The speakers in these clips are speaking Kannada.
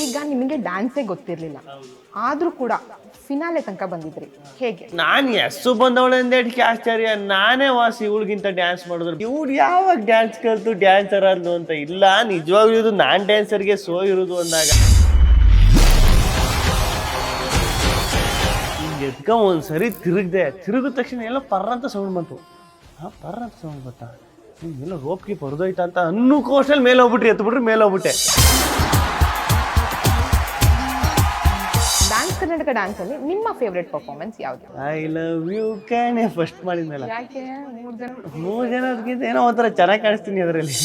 ಈಗ ನಿಮಗೆ ಡ್ಯಾನ್ಸೇ ಗೊತ್ತಿರಲಿಲ್ಲ, ಆದ್ರೂ ಕೂಡ ಫಿನಾಲೆ ತನಕ ಬಂದಿದ್ರಿ, ಹೇಗೆ? ನಾನು ಎಸ್ಸು ಬಂದವಳೆಂದೇಟಕ್ಕೆ ಆಶ್ಚರ್ಯ, ನಾನೇ ವಾಸಿ ಇವಳಿಗಿಂತ ಡ್ಯಾನ್ಸ್ ಮಾಡಿದ್ರು. ಇವ್ಳು ಯಾವಾಗ ಡ್ಯಾನ್ಸ್ ಕಲ್ತು ಡ್ಯಾನ್ಸರ್ ಆದ್ಲು ಅಂತ. ಇಲ್ಲ, ನಿಜವಾಗ್ಲೂ ಇದು ನಾನ್ ಡ್ಯಾನ್ಸರ್ಗೆ ಸೋ ಇರೋದು ಅಂದಾಗ ಎದ್ಕ ಒಂದ್ಸರಿ ತಿರುಗಿದ ತಕ್ಷಣ ಎಲ್ಲ ಪರ್ರ ಅಂತ ಸೌಂಡ್ ಬಂತು. ಪರ್ರ ಅಂತ ಸೌಂಡ್ ಬಂತ, ಎಲ್ಲ ರೋಪ್ಗೆ ಪರದೋಯ್ತಾ ಅಂತ ಅನ್ನೋಕೋಷ್ಟಲ್ಲಿ ಮೇಲೆ ಹೋಗ್ಬಿಟ್ರಿ, ಎತ್ಬಿಟ್ರಿ ಮೇಲೆ ಹೋಗ್ಬಿಟ್ಟೆ. ಡ್ಯಾನ್ಸ್ ಕರ್ನಾಟಕ ಡ್ಯಾನ್ಸ್ ಅಲ್ಲಿ ನಿಮ್ಮ ಫೇವ್ರೆಟ್ ಪರ್ಫಾರ್ಮೆನ್ಸ್ ಯಾವುದು? ಐ ಲವ್ ಯು ಕ್ಯಾನೆ ಫಸ್ಟ್ ಮಾಡಿದ್ನಲ್ಲ. ಯಾಕೆ? 3 ಜನ ಅದಕ್ಕಿಂತ ಏನೋ ಒಂಥರ ಚೆನ್ನಾಗಿ ಕಾಣಿಸ್ತೀನಿ ಅದರಲ್ಲಿ.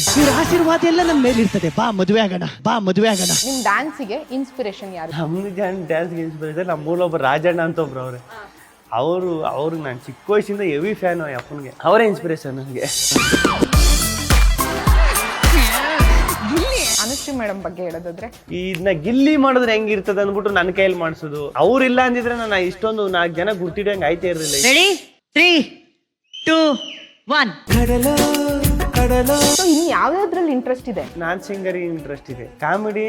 ಆಶೀರ್ವಾದ ಎಲ್ಲ ನನ್ನ ಮೇಲೆ ಇರ್ತದೆ. ಬಾ ಮದುವೆ ಆಗೋಣ, ಬಾ ಮದುವೆ ಆಗೋಣ. ನಿಮ್ ಡ್ಯಾನ್ಸಿಗೆ ಇನ್ಸ್ಪಿರೇಷನ್ ಯಾರು? ನಮ್ದು ಡ್ಯಾನ್ಸ್ಗೆ ಇನ್ಸ್ಪಿರೇಷನ್ ನಮ್ಮೂರೊಬ್ಬ ರಾಜಣ್ಣ ಅಂತ ಒಬ್ರು ಅವ್ರೆ. ಅವ್ರಿಗೆ ನಾನು ಚಿಕ್ಕ ವಯಸ್ಸಿಂದ ಹೆವಿ ಫ್ಯಾನು ಅಪ್ಪನಿಗೆ. ಅವರೇ ಇನ್ಸ್ಪಿರೇಷನ್ ನನಗೆ. ಅನುಶ್ರೀ ಮೇಡಮ್ ಬಗ್ಗೆ ಹೇಳೋದಾದ್ರೆ, ಇದನ್ನ ಗಿಲ್ಲಿ ಮಾಡಿದ್ರೆ ಹೆಂಗಿರ್ತದೆ ಅಂದ್ಬಿಟ್ಟು ನನ್ನ ಕೈಯಲ್ಲಿ ಮಾಡಿಸೋದು. ಅವ್ರಿಲ್ಲ ಅಂದಿದ್ರೆ ನಾನು ಇಷ್ಟೊಂದು 4 ಜನ ಗುರ್ತಿಡಂಗೆ ಆಯ್ತೇ ಇರಲಿಲ್ಲ. ರೆಡಿ 3 2 1. ಸೊ ಇನ್ನು ಯಾವ್ಯಾವ್ದ್ರಲ್ಲಿ ಇಂಟ್ರೆಸ್ಟ್ ಇದೆ? ನಾನು ಸಿಂಗರಿ ಇಂಟ್ರೆಸ್ಟ್ ಇದೆ. ಕಾಮಿಡಿ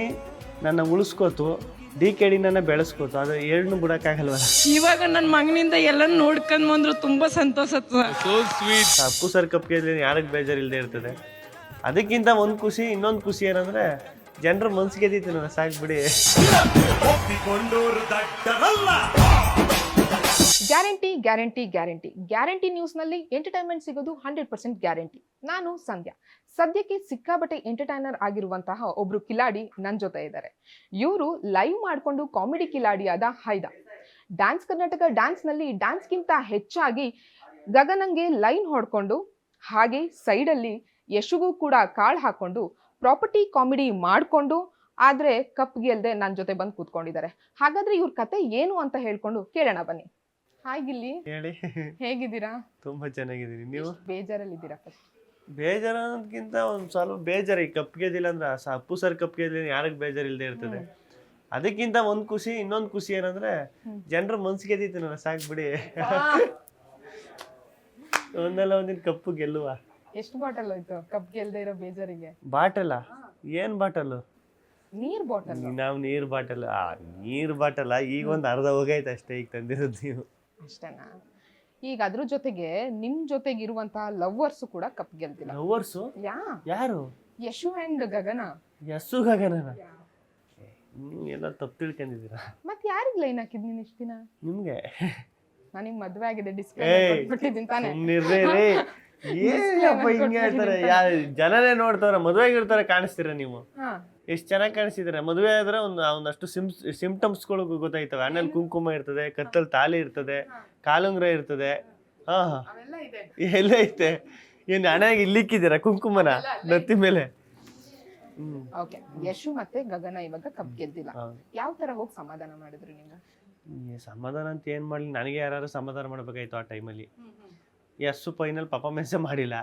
ನನ್ನ ಉಳಿಸ್ಕೋತು, DKD ನನ್ನ ಬೆಳೆಸ್ಕೋತು. ಅದು ಎರಡನ್ನೂ ಬಿಡೋಕ್ಕಾಗಲ್ವಲ್ಲ. ಇವಾಗ ನನ್ನ ಮಗನಿಂದ ಎಲ್ಲ ನೋಡ್ಕೊಂಡ್ ಬಂದ್ರು ತುಂಬಾ ಸಂತೋಷ. ಅಪ್ಪು ಸರ್ ಕಪ್ಗೆ ಯಾರಿಗೆ ಬೇಜಾರಿಲ್ಲದೆ ಇರ್ತದೆ. ಅದಕ್ಕಿಂತ ಒಂದು ಖುಷಿ, ಇನ್ನೊಂದು ಖುಷಿ ಏನಂದ್ರೆ ಜನರ ಮನ್ಸಿಗೆ ಗೆದ್ದೀತು ನಾನು, ಸಾಕ್ಬಿಡಿ. ಗ್ಯಾರಂಟಿ ಗ್ಯಾರಂಟಿ ಗ್ಯಾರಂಟಿ ಗ್ಯಾರಂಟಿ ನ್ಯೂಸ್ನಲ್ಲಿ ಎಂಟರ್ಟೈನ್ಮೆಂಟ್ ಸಿಗೋದು 100% ಗ್ಯಾರಂಟಿ. ನಾನು ಸಂಧ್ಯಾ. ಸದ್ಯಕ್ಕೆ ಸಿಕ್ಕಾಬಟ್ಟೆ ಎಂಟರ್ಟೈನರ್ ಆಗಿರುವಂತಹ ಒಬ್ರು ಕಿಲಾಡಿ ನನ್ನ ಜೊತೆ ಇದ್ದಾರೆ. ಇವರು ಲೈವ್ ಮಾಡಿಕೊಂಡು ಕಾಮಿಡಿ ಕಿಲಾಡಿಯಾದ ಹೈದ. ಡ್ಯಾನ್ಸ್ ಕರ್ನಾಟಕ ಡ್ಯಾನ್ಸ್ನಲ್ಲಿ ಡ್ಯಾನ್ಸ್ಗಿಂತ ಹೆಚ್ಚಾಗಿ ಗಗನಂಗೆ ಲೈನ್ ಹೊಡ್ಕೊಂಡು, ಹಾಗೆ ಸೈಡಲ್ಲಿ ಯಶುಗೂ ಕೂಡ ಕಾಳು ಹಾಕೊಂಡು ಪ್ರಾಪರ್ಟಿ ಕಾಮಿಡಿ ಮಾಡಿಕೊಂಡು, ಆದರೆ ಕಪ್ ಗೆಲ್ದೆ ನನ್ನ ಜೊತೆ ಬಂದು ಕೂತ್ಕೊಂಡಿದ್ದಾರೆ. ಹಾಗಾದ್ರೆ ಇವ್ರ ಕತೆ ಏನು ಅಂತ ಹೇಳ್ಕೊಂಡು ಕೇಳೋಣ ಬನ್ನಿ. ಹಾಯ್ ಗಿಲ್ಲಿ, ಹೇಳಿ. ಹೇಗಿದ್ದೀರಾ? ತುಂಬಾ ಚೆನ್ನಾಗಿದ್ದೀನಿ. ನೀವು? ಬೇಜಾರಲ್ಲಿದ್ದೀರಾ? ಫಸ್ಟ್ ಬೇಜಾರು ಅನ್ನೋದಕ್ಕಿಂತ ಒಂದು ಸ್ವಲ್ಪ ಬೇಜಾರು. ಈ ಕಪ್ ಗೆದ್ದಿಲ್ಲ ಅಂದ್ರೆ ಅಪ್ಪು ಸರ್ ಕಪ್ ಗೆದ್ದಿಲ್ಲ ಯಾರಿಗೆ ಬೇಜಾರಿಲ್ಲದೆ ಇರ್ತದೆ. ಅದಕ್ಕಿಂತ ಒಂದು ಖುಷಿ, ಇನ್ನೊಂದು ಖುಷಿ ಏನಂದ್ರೆ ಜನರ ಮನ್ಸಿಗೆ ಗೆದ್ದೀತು ನಾನು, ಸಾಕ್ಬಿಡಿ. ಒಂದಲ್ಲ ಒಂದಿನ ಕಪ್ಪು ಗೆಲ್ಲುವ. ಎಷ್ಟು ಬಾಟಲ್ ಹೋಯ್ತು ಕಪ್ ಗೆಲ್ದೆ ಇರೋ ಬೇಜಾರಿಗೆ? ಬಾಟಲ್ಲ? ಏನ್ ಬಾಟಲು? ನೀರ್ ಬಾಟಲ್. ನಾವು ನೀರ್ ಬಾಟಲ್ ಈಗ ಒಂದು ಅರ್ಧ ಹೋಗೈತೆ ಅಷ್ಟೇ, ಈಗ ತಂದಿರೋದು ನೀವು. ಅಷ್ಟೇನಾ? ಈಗ ಅದ್ರ ಜೊತೆಗೆ ನಿಮ್ ಜೊತೆಗೆ ಇರುವಂತಹ ಲವ್ವರ್ಸ್ ಕೂಡ ಕಪ್ ಗೆಲ್ತಿಲ್ಲ. ಲವರ್ಸು? ಯಾರು? Yashu and Gagana. ಯಸ್ಸು ಗಗನನ? ನೀವು ಎಲ್ಲ ತಪ್ಪು ತಿಳ್ಕೊಂಡಿದ್ದೀರಾ. ಮತ್ತೆ ಯಾರಿಗ್ ಲೈನ್ ಹಾಕಿದ್ ನೀನ್ ಇಷ್ಟ ದಿನ? ನಿಮ್ಗೆ. ನನಗೆ ಮದ್ವೆ ಆಗಿದೆ, ಡಿಸ್ಪ್ಲೇ ಕೊಟ್ಟಿದ್ದೀನಿ ತಾನೆ. ಏನಪ್ಪ ಹಿಂಗೆ ಹೇಳ್ತಾರೆ? ಜನನೇ ನೋಡ್ತಾರ, ಮದುವೆಗಿರ್ತಾರೆ ಕಾಣಿಸ್ತೀರ ನೀವು. ಎಷ್ಟು ಚೆನ್ನಾಗಿ ಕಾಣಿಸ್ತಿದ್ರೆ. ಮದುವೆ ಆದ್ರೆ ಒಂದಷ್ಟು ಸಿಂಪ್ಟಮ್ಸ್ಗಳು ಗೊತ್ತಾಯ್ತವೆ. ಅಣ್ಣಲ್ಲಿ ಕುಂಕುಮ ಇರ್ತದೆ, ಕತ್ತಲ್ಲಿ ತಾಲಿ ಇರ್ತದೆ, ಕಾಲುಂಗ್ರ ಇರ್ತದೆ. ಎಲ್ಲ ಐತೆ. ಏನು ಹಣೆಗೆ ಇಲ್ಲಿಕ್ಕಿದ್ದೀರಾ ಕುಂಕುಮನ ನತ್ತಿ ಮೇಲೆ? ಓಕೆ, ಯಶು ಮತ್ತೆ ಗಗನ ಇವಾಗ ಕಪ್ ಗೆದ್ದಿಲ್ಲ. ಯಾವ ತರ ಹೋಗಿ ಸಮಾಧಾನ ಮಾಡಿದ್ರಿ ನೀವು? ಸಮಾಧಾನ ಅಂತ ಏನ್ ಮಾಡ್ಲಿ, ನನಗೆ ಯಾರು ಸಮಾಧಾನ ಮಾಡ್ಬೇಕಾಯ್ತು ಆ ಟೈಮಲ್ಲಿ. ಯಸ್ಸು ಫೈನಲ್ ಪರ್ಫಾರ್ಮೆನ್ಸೇ ಮಾಡಿಲ್ಲ,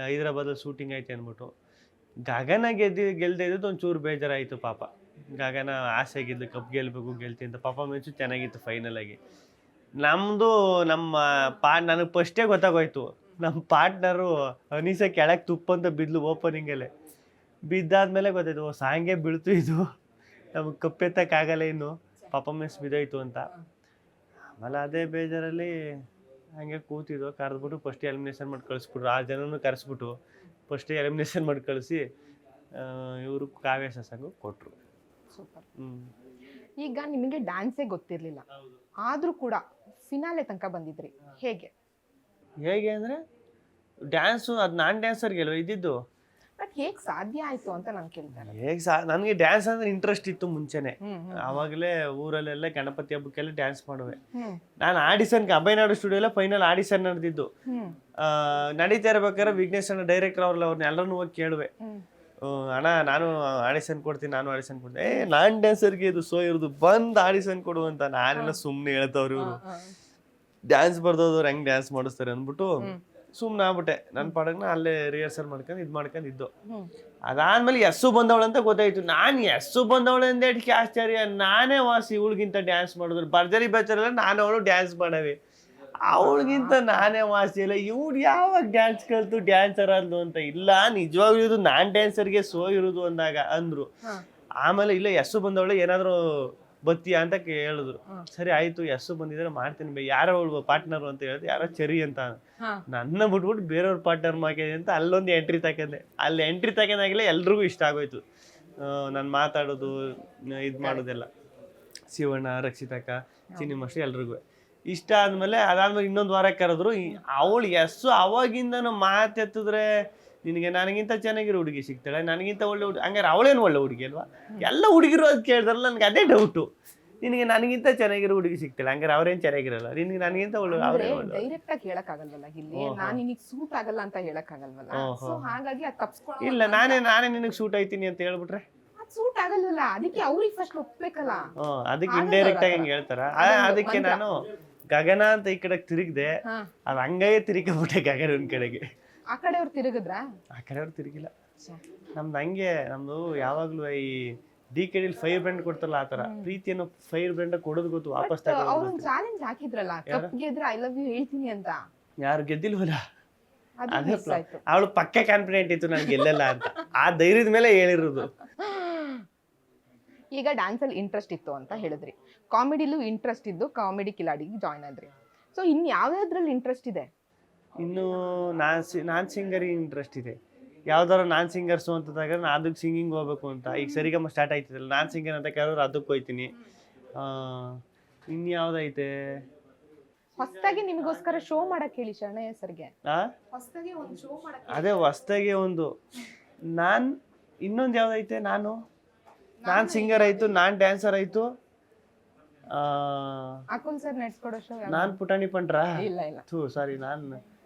ಹೈದ್ರಾಬಾದಲ್ಲಿ ಶೂಟಿಂಗ್ ಐತೆ ಅಂದ್ಬಿಟ್ಟು. ಗಗನ ಗೆಲ್ದೇ ಇದ್ದು ಒಂಚೂರು ಬೇಜಾರಾಯಿತು ಪಾಪ. ಗಗನ ಆಸೆ ಗೆದ್ದು ಕಪ್ ಗೆಲ್ಬೇಕು ಗೆಲ್ತೀನಿ ಅಂತ. ಪರ್ಫಾರ್ಮೆನ್ಸು ಚೆನ್ನಾಗಿತ್ತು ಫೈನಲ್ ಆಗಿ. ನನಗೆ ಫಸ್ಟೇ ಗೊತ್ತಾಗೋಯ್ತು, ನಮ್ಮ ಪಾರ್ಟ್ನರು ಅನೀಸ ಕೆಳಗೆ ತುಪ್ಪ ಅಂತ ಬಿದ್ಲು ಓಪನಿಂಗಲ್ಲೇ. ಬಿದ್ದಾದ್ಮೇಲೆ ಗೊತ್ತಾಯ್ತು, ಸಾಂಗೇ ಬೀಳ್ತು ಇದು, ನಮಗೆ ಕಪ್ಪೆತ್ತಕ್ಕಾಗಲ್ಲ, ಇನ್ನು ಪರ್ಫಾರ್ಮೆನ್ಸ್ ಬಿದ್ದೋಯ್ತು ಅಂತ. ಆಮೇಲೆ ಅದೇ ಬೇಜಾರಲ್ಲಿ ಹಂಗೆ ಕೂತಿದ್ದು, ಕರೆದ್ಬಿಟ್ಟು ಫಸ್ಟ್ ಎಲಿಮಿನೇಷನ್ ಮಾಡಿ ಕಳಿಸ್ಬಿಟ್ರು. 6 ಜನನೂ ಕರೆಸ್ಬಿಟ್ಟು ಫಸ್ಟ್ ಎಲಿಮಿನೇಷನ್ ಮಾಡಿ ಕಳಿಸಿ ಇವರು ಕಾವ್ಯ ಸಂಗು ಕೊಟ್ಟರು. ಸೂಪರ್. ಈಗ ನಿಮಗೆ ಡ್ಯಾನ್ಸೇ ಗೊತ್ತಿರಲಿಲ್ಲ, ಆದರೂ ಕೂಡ ಫಿನಾಲೆ ತನಕ ಬಂದಿದ್ರಿ, ಹೇಗೆ? ಹೇಗೆ ಅಂದರೆ ಡ್ಯಾನ್ಸು ಅದು ನಾನ್ ಡ್ಯಾನ್ಸರ್ಗೆ ಅಲ್ವ ಇದ್ದಿದ್ದು. ಬಟ್ ಹೇಗೆ ಸಾಧ್ಯ ಆಯಿತು ಅಂತ ನಾನು ಕೇಳ್ತಾರೆ. ನನಗೆ ಡ್ಯಾನ್ಸ್ ಅಂದರೆ ಇಂಟ್ರೆಸ್ಟ್ ಇತ್ತು ಮುಂಚೆನೆ. ಆವಾಗಲೇ ಊರಲ್ಲೆಲ್ಲ ಗಣಪತಿ ಹಬ್ಬಕ್ಕೆಲ್ಲ ಡ್ಯಾನ್ಸ್ ಮಾಡುವೆ. ನಾನು ಆಡಿಷನ್ಗೆ ಅಭಯನಾಡು ಸ್ಟುಡಿಯೋಲ್ಲ ಫೈನಲ್ ಆಡಿಷನ್ ನಡೆದಿದ್ದು. ನಡೀತಾ ಇರ್ಬೇಕಾದ್ರೆ ವಿಘ್ನೇಶ್ ಅಣ್ಣ ಡೈರೆಕ್ಟರ್ ಅವ್ರನ್ನ ಎಲ್ಲರನ್ನೂ ಹೋಗಿ ಕೇಳುವೆ, ಅಣ್ಣ ನಾನು ಆಡಿಷನ್ ಕೊಡ್ತೀನಿ, ನಾನ್ ಡ್ಯಾನ್ಸರ್ಗೆ ಇದು ಸೋ ಇರೋದು, ಬಂದು ಆಡಿಷನ್ ಕೊಡು ಅಂತ. ನಾನೆಲ್ಲ ಸುಮ್ಮನೆ ಹೇಳ್ತವ್ರು, ಇವರು ಡ್ಯಾನ್ಸ್ ಬರ್ದವ್ರು ಹೆಂಗೆ ಡ್ಯಾನ್ಸ್ ಮಾಡಿಸ್ತಾರೆ ಅಂದ್ಬಿಟ್ಟು ಸುಮ್ಮನೆ ಆಗ್ಬಿಟ್ಟೆ. ನನ್ನ ಪಾಡಕ್ಕೆ ಅಲ್ಲೇ ರಿಹರ್ಸಲ್ ಮಾಡ್ಕೊಂಡಿದ್ದು. ಅದಾದ್ಮೇಲೆ ಯಸ್ಸು ಬಂದವಳಂತ ಗೊತ್ತಾಯ್ತು. ನಾನು ಯಸ್ಸು ಬಂದವಳೆಂದೇಟಕ್ಕೆ ಆಶ್ಚರ್ಯ, ನಾನೇ ವಾಸಿ ಇವಳಿಗಿಂತ ಡ್ಯಾನ್ಸ್ ಮಾಡಿದ್ರು. ಭರ್ಜರಿ ಬೇಚಾರಲ್ಲ ನಾನು ಅವಳು ಡ್ಯಾನ್ಸ್ ಮಾಡವೆ. ಅವಳಿಗಿಂತ ನಾನೇ ವಾಸಿ ಇಲ್ಲ. ಇವ್ರು ಯಾವಾಗ ಡ್ಯಾನ್ಸ್ ಕಲ್ತು ಡ್ಯಾನ್ಸರ್ ಅಂದು ಅಂತ. ಇಲ್ಲ ನಿಜವಾಗ್ಲೂ ಇದು ನಾನ್ ಡ್ಯಾನ್ಸರ್ಗೆ ಸೋ ಇರುದು ಅಂದಾಗ ಅಂದ್ರು. ಆಮೇಲೆ ಇಲ್ಲ ಎಸ್ಸು ಬಂದವಳೆ ಏನಾದ್ರು ಬತ್ತೀಯಾ ಅಂತ ಹೇಳಿದ್ರು. ಸರಿ ಆಯ್ತು ಎಸ್ಸು ಬಂದಿದ್ರೆ ಮಾಡ್ತೀನಿ ಯಾರೋ ಅವಳು ಪಾರ್ಟ್ನರ್ ಅಂತ ಹೇಳಿದ್ರೆ ಯಾರೋ ಚರಿ ಅಂತ. ನನ್ನ ಬಿಟ್ಬಿಟ್ಟು ಬೇರೆಯವ್ರ ಪಾರ್ಟ್ನರ್ ಮಾಡ್ತೀನಿ ಅಂತ ಅಲ್ಲೊಂದು ಎಂಟ್ರಿ ತಕೊಂಡೆ. ಅಲ್ಲಿ ಎಂಟ್ರಿ ತಕೊಂಡಾಗಲೇ ಎಲ್ರಿಗೂ ಇಷ್ಟ ಆಗೋಯ್ತು ನಾನು ಮಾತಾಡೋದು ಇದು ಮಾಡೋದೆಲ್ಲ. ಶಿವಣ್ಣ, ರಕ್ಷಿತಕ್ಕ, ಚಿನ್ನಿ ಮಾಸ್ಟರ್ ಎಲ್ರಿಗೂ ಇಷ್ಟ ಆದ್ಮೇಲೆ ಅದಾದ್ಮೇಲೆ ಇನ್ನೊಂದು ವಾರ ಕರೆದ್ರು. ಅವಳು ಎಸ್ಸು ಅವಾಗಿಂದನೂ ಮಾತೆತ್ತಿದ್ರೆ ನಿನಗೆ ನನಗಿಂತ ಚೆನ್ನಾಗಿರೋ ಹುಡುಗಿ ಸಿಗ್ತಾಳೆ, ನನಗಿಂತ ಒಳ್ಳೆ ಹುಡುಗಿ, ಹಂಗಾರೆ ಅವಳೇನು ಒಳ್ಳೆ ಹುಡುಗಿ ಅಲ್ವಾ? ಎಲ್ಲ ಹುಡುಗಿರು ಅದು ಕೇಳಿದ್ರಲ್ಲ, ನನಗೆ ಅದೇ ಡೌಟು. ನಿನಗೆ ನನಗಿಂತ ಚೆನ್ನಾಗಿರೋ ಹುಡುಗಿ ಸಿಗ್ತಾಳೆ, ಹಂಗಾರೆ ಅವ್ರೇನು ಚೆನ್ನಾಗಿರಲ್ಲ, ನಿನಗೆ ನನಗಿಂತ ಒಳ್ಳೆ ಅವರೇ ಒಳ್ಳೆ. ಡೈರೆಕ್ಟ್ ಆಗಿ ಹೇಳಕ್ ಆಗಲ್ವಲ್ಲ ಇಲ್ಲಿ, ನಾನು ನಿನಗೆ ಸೂಟ್ ಆಗಲ್ಲ ಅಂತ ಹೇಳಕ್ ಆಗಲ್ವಲ್ಲ. ಸೊ ಹಾಗಾಗಿ ಅದು ತಪ್ಸ್ಕೊಳ್ಳೋ. ಇಲ್ಲ ನಾನೇ ನಿನಗೆ ಸೂಟ್ ಆಯ್ತೀನಿ ಅಂತ ಹೇಳ್ಬಿಟ್ರೆ ಅದು ಸೂಟ್ ಆಗಲ್ವಲ್ಲ, ಅದಕ್ಕೆ ಅವ್ರಿಗೆ ಫಸ್ಟ್ ಒಪ್ಬೇಕಲ್ಲ. ಅದಕ್ಕೆ ಇಂಡೈರೆಕ್ಟ್ ಆಗಿ ಹಿಂಗೆ ಹೇಳ್ತಾರ. ಅದಕ್ಕೆ ನಾನು ಗಗನ ಅಂತ ಈ ಕಡೆ ತಿರುಗಿದೆ, ಅದು ಹಂಗಾಗಿ ತಿರುಗಿಬಿಟ್ಟೆ ಗಗನ ಒಂದ್ ಕಡೆಗೆ. ಆ ಕಡೆ ಅವ್ರು ತಿರುಗಿದ್ರ? ಆ ಕಡೆ ಅವ್ರು ತಿರುಗಿಲ್ಲ. ನಮ್ದು ಹಂಗೆ, ನಮ್ದು ಯಾವಾಗ್ಲೂ ಈ DKD ಫೈರ್ ಬ್ರ್ಯಾಂಡ್ ಕೊಡ್ತಾರಲ್ಲ ಆ ತರ ಪ್ರೀತಿಯನ್ನು ಫೈರ್ ಬ್ರ್ಯಾಂಡ್ ಕೊಡೋದು ಗೊತ್ತು, ವಾಪಸ್ ಅವ್ರು ಚಾಲೆಂಜ್ ಹಾಕಿದ್ರಲ್ಲ, ಕಪ್ ಗೆದ್ರೆ ಐ ಲವ್ ಯು ಹೇಳ್ತೀನಿ ಅಂತ. ಯಾರು ಗೆದ್ದಿಲ್ವಲ್ಲ, ಅದು ಅದೇ miss ಆಯ್ತು. ಅವಳು ಪಕ್ಕ ಕಾನ್ಫಿಡೆಂಟ್ ಇತ್ತು ನನ್ಗೆ ಗೆಲ್ಲಲ್ಲ ಅಂತ. ಆ ಧೈರ್ಯದ ಮೇಲೆ ಹೇಳಿರೋದು. ಈಗ ಡ್ಯಾನ್ಸ್ ಅಲ್ಲಿ ಇಂಟ್ರೆಸ್ಟ್ ಇತ್ತು ಅಂತ ಹೇಳಿದ್ರಿ, ಕಾಮಿಡಿಲೂ ಇಂಟ್ರೆಸ್ಟ್ ಇದ್ದು ಕಾಮಿಡಿ ಕಿಲಾಡಿಗೆ ಜಾಯ್ನ್ ಆದ್ರಿ. ಸೊ ಇನ್ ಯಾವ್ಯಾವ್ದ್ರಲ್ಲಿ ಇಂಟ್ರೆಸ್ಟ್ ಇದೆ? ಇನ್ನು ನಾನ್ ಸಿಂಗರಿಗೆ ಇಂಟ್ರೆಸ್ಟ್ ಇದೆ. ಯಾವ್ದಾರು ನಾನ್ ಸಿಂಗರ್ಸು ಅಂತಂದಾಗ ನಾನು ಅದಕ್ಕೆ ಸಿಂಗಿಂಗ್ ಹೋಗ್ಬೇಕು ಅಂತ. ಈಗ ಸರಿಗಮ್ಮ ಸ್ಟಾರ್ಟ್ ಆಯ್ತದಲ್ಲ, ನಾನ್ ಸಿಂಗರ್ ಅಂತ ಕೇಳಿದ್ರೆ ಅದಕ್ಕೆ ಹೋಯ್ತೀನಿ. ಇನ್ಯಾವ್ದೈತೆ ಹೊಸದಾಗಿ ನಿಮಗೋಸ್ಕರ ಶೋ ಮಾಡಕ್ ಹೇಳಿ ಶರಣಯ್ಯ ಸರ್ಗೆ. ಹೊಸದಾಗಿ ಒಂದು ಶೋ ಮಾಡಕ್. ಅದೇ ಹೊಸ್ದಾಗಿ ಒಂದು ಇನ್ನೊಂದು ಯಾವ್ದೈತೆ, ನಾನ್ ಸಿಂಗರ್ ಆಯ್ತು, ನಾನ್ ಡ್ಯಾನ್ಸರ್ ಆಯ್ತು, ಅಕುಲ್ ಸರ್ ನಡ್ಸ್ಕೊಡೋ ಶೋ. ನಾನ್ ಪುಟಾಣಿ ಪಂಡ್ರ ಇಲ್ಲ ಇಲ್ಲ, ಸಾರಿ, ನಾನು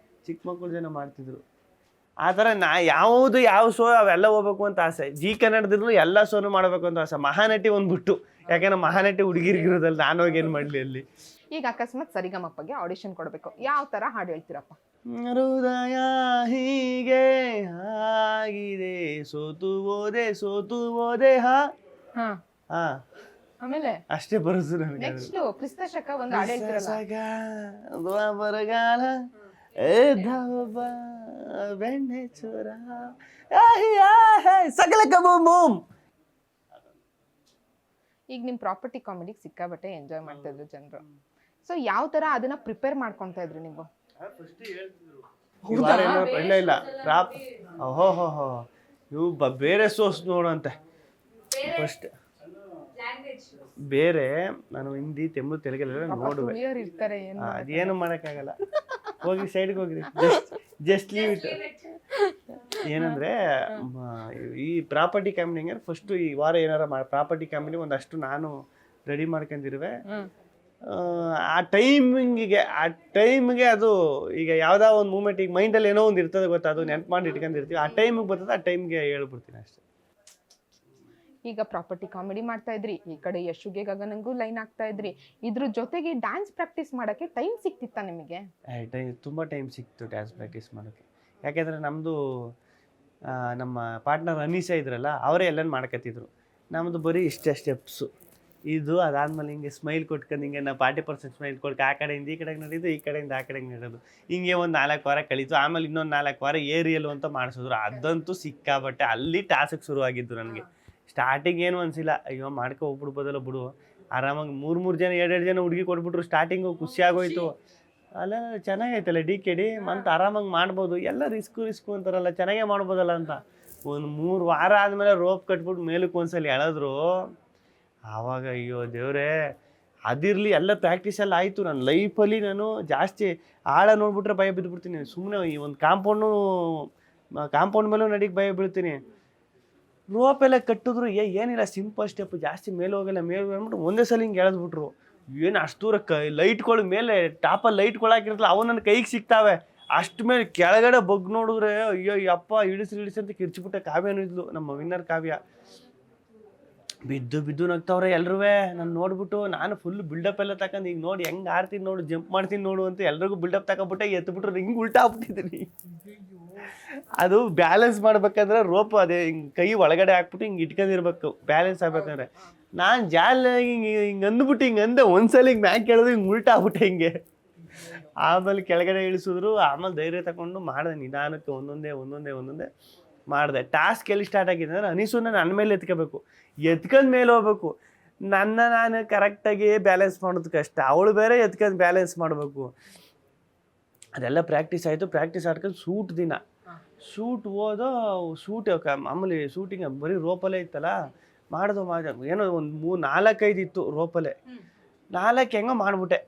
ಚಿಕ್ಕ ಮಕ್ಕಳು ಜನ ಮಾಡ್ತಿದ್ರು ಆ ಥರ. ಯಾವ ಶೋ ಅವೆಲ್ಲ ಹೋಗ್ಬೇಕು ಅಂತ ಆಸೆ. ಜಿ ಕನ್ನಡದಿದ್ರು ಎಲ್ಲ ಶೋನು ಮಾಡಬೇಕು ಅಂತ ಆಸೆ. ಮಹಾನಟಿ ಒಂದ್ಬಿಟ್ಟು, ಯಾಕಂದ್ರೆ ಮಹಾನಟಿ ಹುಡುಗಿರಿಗಿರೋದಲ್ಲಿ ನಾನು ಹೋಗಿ ಏನು ಮಾಡಲಿ ಅಲ್ಲಿ. ಈಗ ಅಕಸ್ಮಾತ್ ಸರಿಗಮಪ್ಪಗೆ ಆಡಿಷನ್ ಕೊಡ್ಬೇಕು, ಯಾವ ತರ ಹಾಡು ಹೇಳ್ತೀರಪ್ಪ? ಹೃದಯ ಹೀಗೆ ಆಗಿದೆ, ಸೋತು ಹೋದೆ ಹಾ. ಆಮೇಲೆ ಅಷ್ಟೇ ಬರೋದು ನನಗೆ. ನೆಕ್ಸ್ಟ್ ಕ್ರಿಸ್ತ ಶಕ ಒಂದು ಹಾಡು ಹೇಳ್ತೀರಲ್ಲ, ಬರಗಾಲ ಬೆಣ್ಣೆ ಚೂರ ಸಕಲ ಕಬೂಮ್. ಈಗ ನಿಮ್ ಪ್ರಾಪರ್ಟಿ ಕಾಮಿಡಿಗೆ ಸಿಕ್ಕಾಬಟ್ಟೆ ಎಂಜಾಯ್ ಮಾಡ್ತಾ ಇದ್ರು ಜನರು. ಸೊ ಯಾವ ತರ ಅದನ್ನ ಪ್ರಿಪೇರ್ ಮಾಡ್ಕೊಂತಾ ಇದ್ರಿ ನೀವು? ಇಲ್ಲ ಓಹೋ ಇವು ಬೇರೆ ಸೋರ್ಸ್ ನೋಡಂತೆ. ಫಸ್ಟ್ ಬೇರೆ ನಾನು ಹಿಂದಿ, ತೆಲುಗು, ತೆಲುಗಲ್ಲೆಲ್ಲ ನೋಡುವೆ. ಇರ್ತಾರೆ, ಅದೇನು ಮಾಡೋಕ್ಕಾಗಲ್ಲ. ಹೋಗಿ ಸೈಡ್ಗೆ ಹೋಗ್ರಿ, ಜಸ್ಟ್ ಲೀವ್ ಇಟ್. ಏನಂದ್ರೆ ಈ ಪ್ರಾಪರ್ಟಿ ಕಾಮಿಡಿ ಫಸ್ಟ್ ಈ ವಾರ ಏನಾರ ಪ್ರಾಪರ್ಟಿ ಕಾಮಿಡಿ ಒಂದಷ್ಟು ನಾನು ರೆಡಿ ಮಾಡ್ಕೊಂಡಿರುವೆ. ಆ ಟೈಮಿಗೆ ಅದು ಈಗ ಯಾವ್ದೋ ಒಂದು ಮೂಮೆಂಟ್, ಈಗ ಮೈಂಡಲ್ಲಿ ಏನೋ ಒಂದು ಇರ್ತದೆ ಗೊತ್ತಾ, ಅದು ನೆನ್ಪು ಮಾಡಿ ಇಟ್ಕೊಂಡಿರ್ತೀವಿ. ಆ ಟೈಮಿಗೆ ಬರ್ತದೆ, ಆ ಟೈಮ್ಗೆ ಹೇಳ್ಬಿಡ್ತೀನಿ ಅಷ್ಟೇ. ಈಗ ಪ್ರಾಪರ್ಟಿ ಕಾಮಿಡಿ ಮಾಡ್ತಾ ಇದ್ರಿ, ಈ ಕಡೆ ಯಶುಗೆ ಗಗನಂಗೂ ಲೈನ್ ಆಗ್ತಾ ಇದ್ರಿ, ಇದ್ರ ಜೊತೆಗೆ ಡ್ಯಾನ್ಸ್ ಪ್ರಾಕ್ಟೀಸ್ ಮಾಡಕ್ಕೆ ಟೈಮ್ ಸಿಕ್ತಿತ್ತಾ ನಿಮಗೆ? ತುಂಬ ಟೈಮ್ ಸಿಕ್ತು ಡ್ಯಾನ್ಸ್ ಪ್ರಾಕ್ಟೀಸ್ ಮಾಡೋಕ್ಕೆ. ಯಾಕೆಂದರೆ ನಮ್ಮದು ನಮ್ಮ ಪಾರ್ಟ್ನರ್ ಅನೀಸಾ ಇದ್ರಲ್ಲ, ಅವರೇ ಎಲ್ಲ ಮಾಡ್ಕೊತಿದ್ರು. ನಮ್ಮದು ಬರೀ ಇಷ್ಟೇ ಸ್ಟೆಪ್ಸು. ಇದು ಅದಾದ್ಮೇಲೆ ಹಿಂಗೆ ಸ್ಮೈಲ್ ಕೊಟ್ಕೊಂಡು ಹಿಂಗೆ ನಾವು 40% ಸ್ಮೈಲ್ ಕೊಡ್ಕೆ ಆ ಕಡೆಯಿಂದ ಈ ಕಡೆಗೆ ನಡೆಯೋದು, ಈ ಕಡೆಯಿಂದ ಆ ಕಡೆಗೆ ನಡೆಯೋದು. ಹಿಂಗೆ ಒಂದು 4 ವಾರ ಕಳೀತು. ಆಮೇಲೆ ಇನ್ನೊಂದು 4 ವಾರ ಏರಿಯಲು ಅಂತ ಮಾಡಿಸಿದ್ರು. ಅದಂತೂ ಸಿಕ್ಕಾಬಟ್ಟೆ ಅಲ್ಲಿ ಟಾಸ್ಕ್ ಶುರುವಾಗಿದ್ದು ನನಗೆ. ಸ್ಟಾರ್ಟಿಂಗ್ ಏನು ಅನಿಸಿಲ್ಲ, ಅಯ್ಯೋ ಮಾಡ್ಕೊ ಹೋಗ್ಬಿಡ್ಬೋದಲ್ಲ ಬಿಡು, ಆರಾಮಾಗಿ 3 ಜನ 2 ಜನ ಹುಡುಗಿ ಕೊಟ್ಬಿಟ್ರು. ಸ್ಟಾರ್ಟಿಂಗು ಖುಷಿ ಆಗೋಯ್ತು. ಅಲ್ಲ ಚೆನ್ನಾಗೈತಲ್ಲ DKD ಮಂತ್ ಆರಾಮಾಗಿ ಮಾಡ್ಬೋದು, ಎಲ್ಲ ರಿಸ್ಕು ಅಂತಾರಲ್ಲ, ಚೆನ್ನಾಗೇ ಮಾಡ್ಬೋದಲ್ಲ ಅಂತ. ಒಂದು 3 ವಾರ ಆದಮೇಲೆ ರೋಪ್ ಕಟ್ಬಿಟ್ಟು ಮೇಲಕ್ಕೆ ಒಂದ್ಸಲ ಎಳೆದ್ರು. ಆವಾಗ ಅಯ್ಯೋ ದೇವ್ರೇ, ಅದಿರಲಿ ಎಲ್ಲ ಪ್ರಾಕ್ಟೀಸೆಲ್ಲ ಆಯಿತು. ನನ್ನ ಲೈಫಲ್ಲಿ ನಾನು ಜಾಸ್ತಿ ಆಳ ನೋಡ್ಬಿಟ್ರೆ ಭಯ ಬಿದ್ದುಬಿಡ್ತೀನಿ. ಸುಮ್ಮನೆ ಈ ಒಂದು ಕಾಂಪೌಂಡ್ ಮೇಲೂ ನಡಿಗೆ ಭಯ ಬೀಳ್ತೀನಿ. ರೋಪ್ ಎಲ್ಲ ಕಟ್ಟಿದ್ರು ಏನಿಲ್ಲ, ಸಿಂಪಲ್ ಸ್ಟೆಪ್, ಜಾಸ್ತಿ ಮೇಲೆ ಹೋಗಲ್ಲ. ಮೇಲೆ ಬಂದ್ಬಿಟ್ಟು ಒಂದೇ ಸಲ ಹಿಂಗೆ ಎಳೆದ್ಬಿಟ್ರು. ಏನು ಅಷ್ಟು ದೂರ ಲೈಟ್ಗಳು ಮೇಲೆ ಟಾಪಲ್ಲಿ ಲೈಟ್ಗಳು ಹಾಕಿರ್ತಲ್ಲ, ಅವು ನನ್ನ ಕೈಗೆ ಸಿಗ್ತಾವೆ. ಅಷ್ಟು ಮೇಲೆ ಕೆಳಗಡೆ ಬಗ್ ನೋಡಿದ್ರೆ ಅಯ್ಯೋ ಯಪ್ಪ ಇಳಿಸಿ ಅಂತ ಕಿರ್ಚಿಬಿಟ್ಟೆ. ಕಾವ್ಯನೂ ಇದ್ಲು, ನಮ್ಮ ವಿನ್ನರ್ ಕಾವ್ಯ. ಬಿದ್ದು ನಗ್ತಾವ್ರೆ ಎಲ್ರೂ. ನಾನು ನೋಡ್ಬಿಟ್ಟು ನಾನು ಫುಲ್ ಬಿಲ್ಡಪ್ ಎಲ್ಲ ತಗೊಂಡು ಈಗ ನೋಡಿ ಹೆಂಗೆ ಆಡ್ತೀನಿ ನೋಡು, ಜಂಪ್ ಮಾಡ್ತೀನಿ ನೋಡು ಅಂತ ಎಲ್ರಿಗೂ ಬಿಲ್ಡಪ್ ತಗೊಂಡ್ಬಿಟ್ಟೆ. ಎತ್ಬಿಟ್ರು ಹಿಂಗೆ ಉಲ್ಟಾ ಆಗ್ಬಿಟ್ಟಿದ್ದೀನಿ. ಅದು ಬ್ಯಾಲೆನ್ಸ್ ಮಾಡ್ಬೇಕಂದ್ರೆ ರೋಪ್ ಅದೇ ಹಿಂಗೆ ಕೈ ಒಳಗಡೆ ಹಾಕ್ಬಿಟ್ಟು ಹಿಂಗೆ ಇಟ್ಕೊಂಡಿರ್ಬೇಕು ಬ್ಯಾಲೆನ್ಸ್ ಆಗ್ಬೇಕಂದ್ರೆ. ನಾನು ಜಾಲ ಹಿಂಗೆ ಅಂದ್ಬಿಟ್ಟು ಹಿಂಗೆ ಅಂದೆ ಒಂದ್ಸಲ ಹಿಂಗೆ ಮ್ಯಾಕ್ ಕೇಳಿದ್ರೆ ಹಿಂಗೆ ಉಲ್ಟಾ ಆಗ್ಬಿಟ್ಟೆ. ಹಿಂಗೆ ಆಮೇಲೆ ಕೆಳಗಡೆ ಇಳಿಸಿದ್ರು. ಆಮೇಲೆ ಧೈರ್ಯ ತಗೊಂಡು ಮಾಡಿದೆ ನಿಧಾನಕ್ಕೆ ಒಂದೊಂದೇ ಮಾಡಿದೆ. ಟಾಸ್ಕ್ ಎಲ್ಲಿ ಸ್ಟಾರ್ಟ್ ಆಗಿದೆ ಅಂದ್ರೆ ಅನಿಸುನ ನನ್ನ ಮೇಲೆ ಎತ್ಕೋಬೇಕು, ಎತ್ಕೊಂಡ್ ಮೇಲೆ ಹೋಗ್ಬೇಕು. ನಾನು ಕರೆಕ್ಟಾಗಿ ಬ್ಯಾಲೆನ್ಸ್ ಮಾಡೋದು ಕಷ್ಟ, ಅವಳು ಬೇರೆ ಎತ್ಕೊಂಡು ಬ್ಯಾಲೆನ್ಸ್ ಮಾಡಬೇಕು. ಅದೆಲ್ಲ ಪ್ರಾಕ್ಟೀಸ್ ಆಯಿತು. ಪ್ರಾಕ್ಟೀಸ್ ಆಡ್ಕೊಂಡು ಶೂಟ್ ಹೋದೋ ಮಾಮೂಲಿ ಶೂಟಿಂಗ್ ಬರೀ ರೋಪಲ್ಲೇ ಇತ್ತಲ್ಲ, ಮಾಡ್ದೋ ಏನೋ ಒಂದು 4-5 ಇತ್ತು ರೋಪಲ್ಲೇ. 4 ಹೆಂಗೋ ಮಾಡಿಬಿಟ್ಟೆ.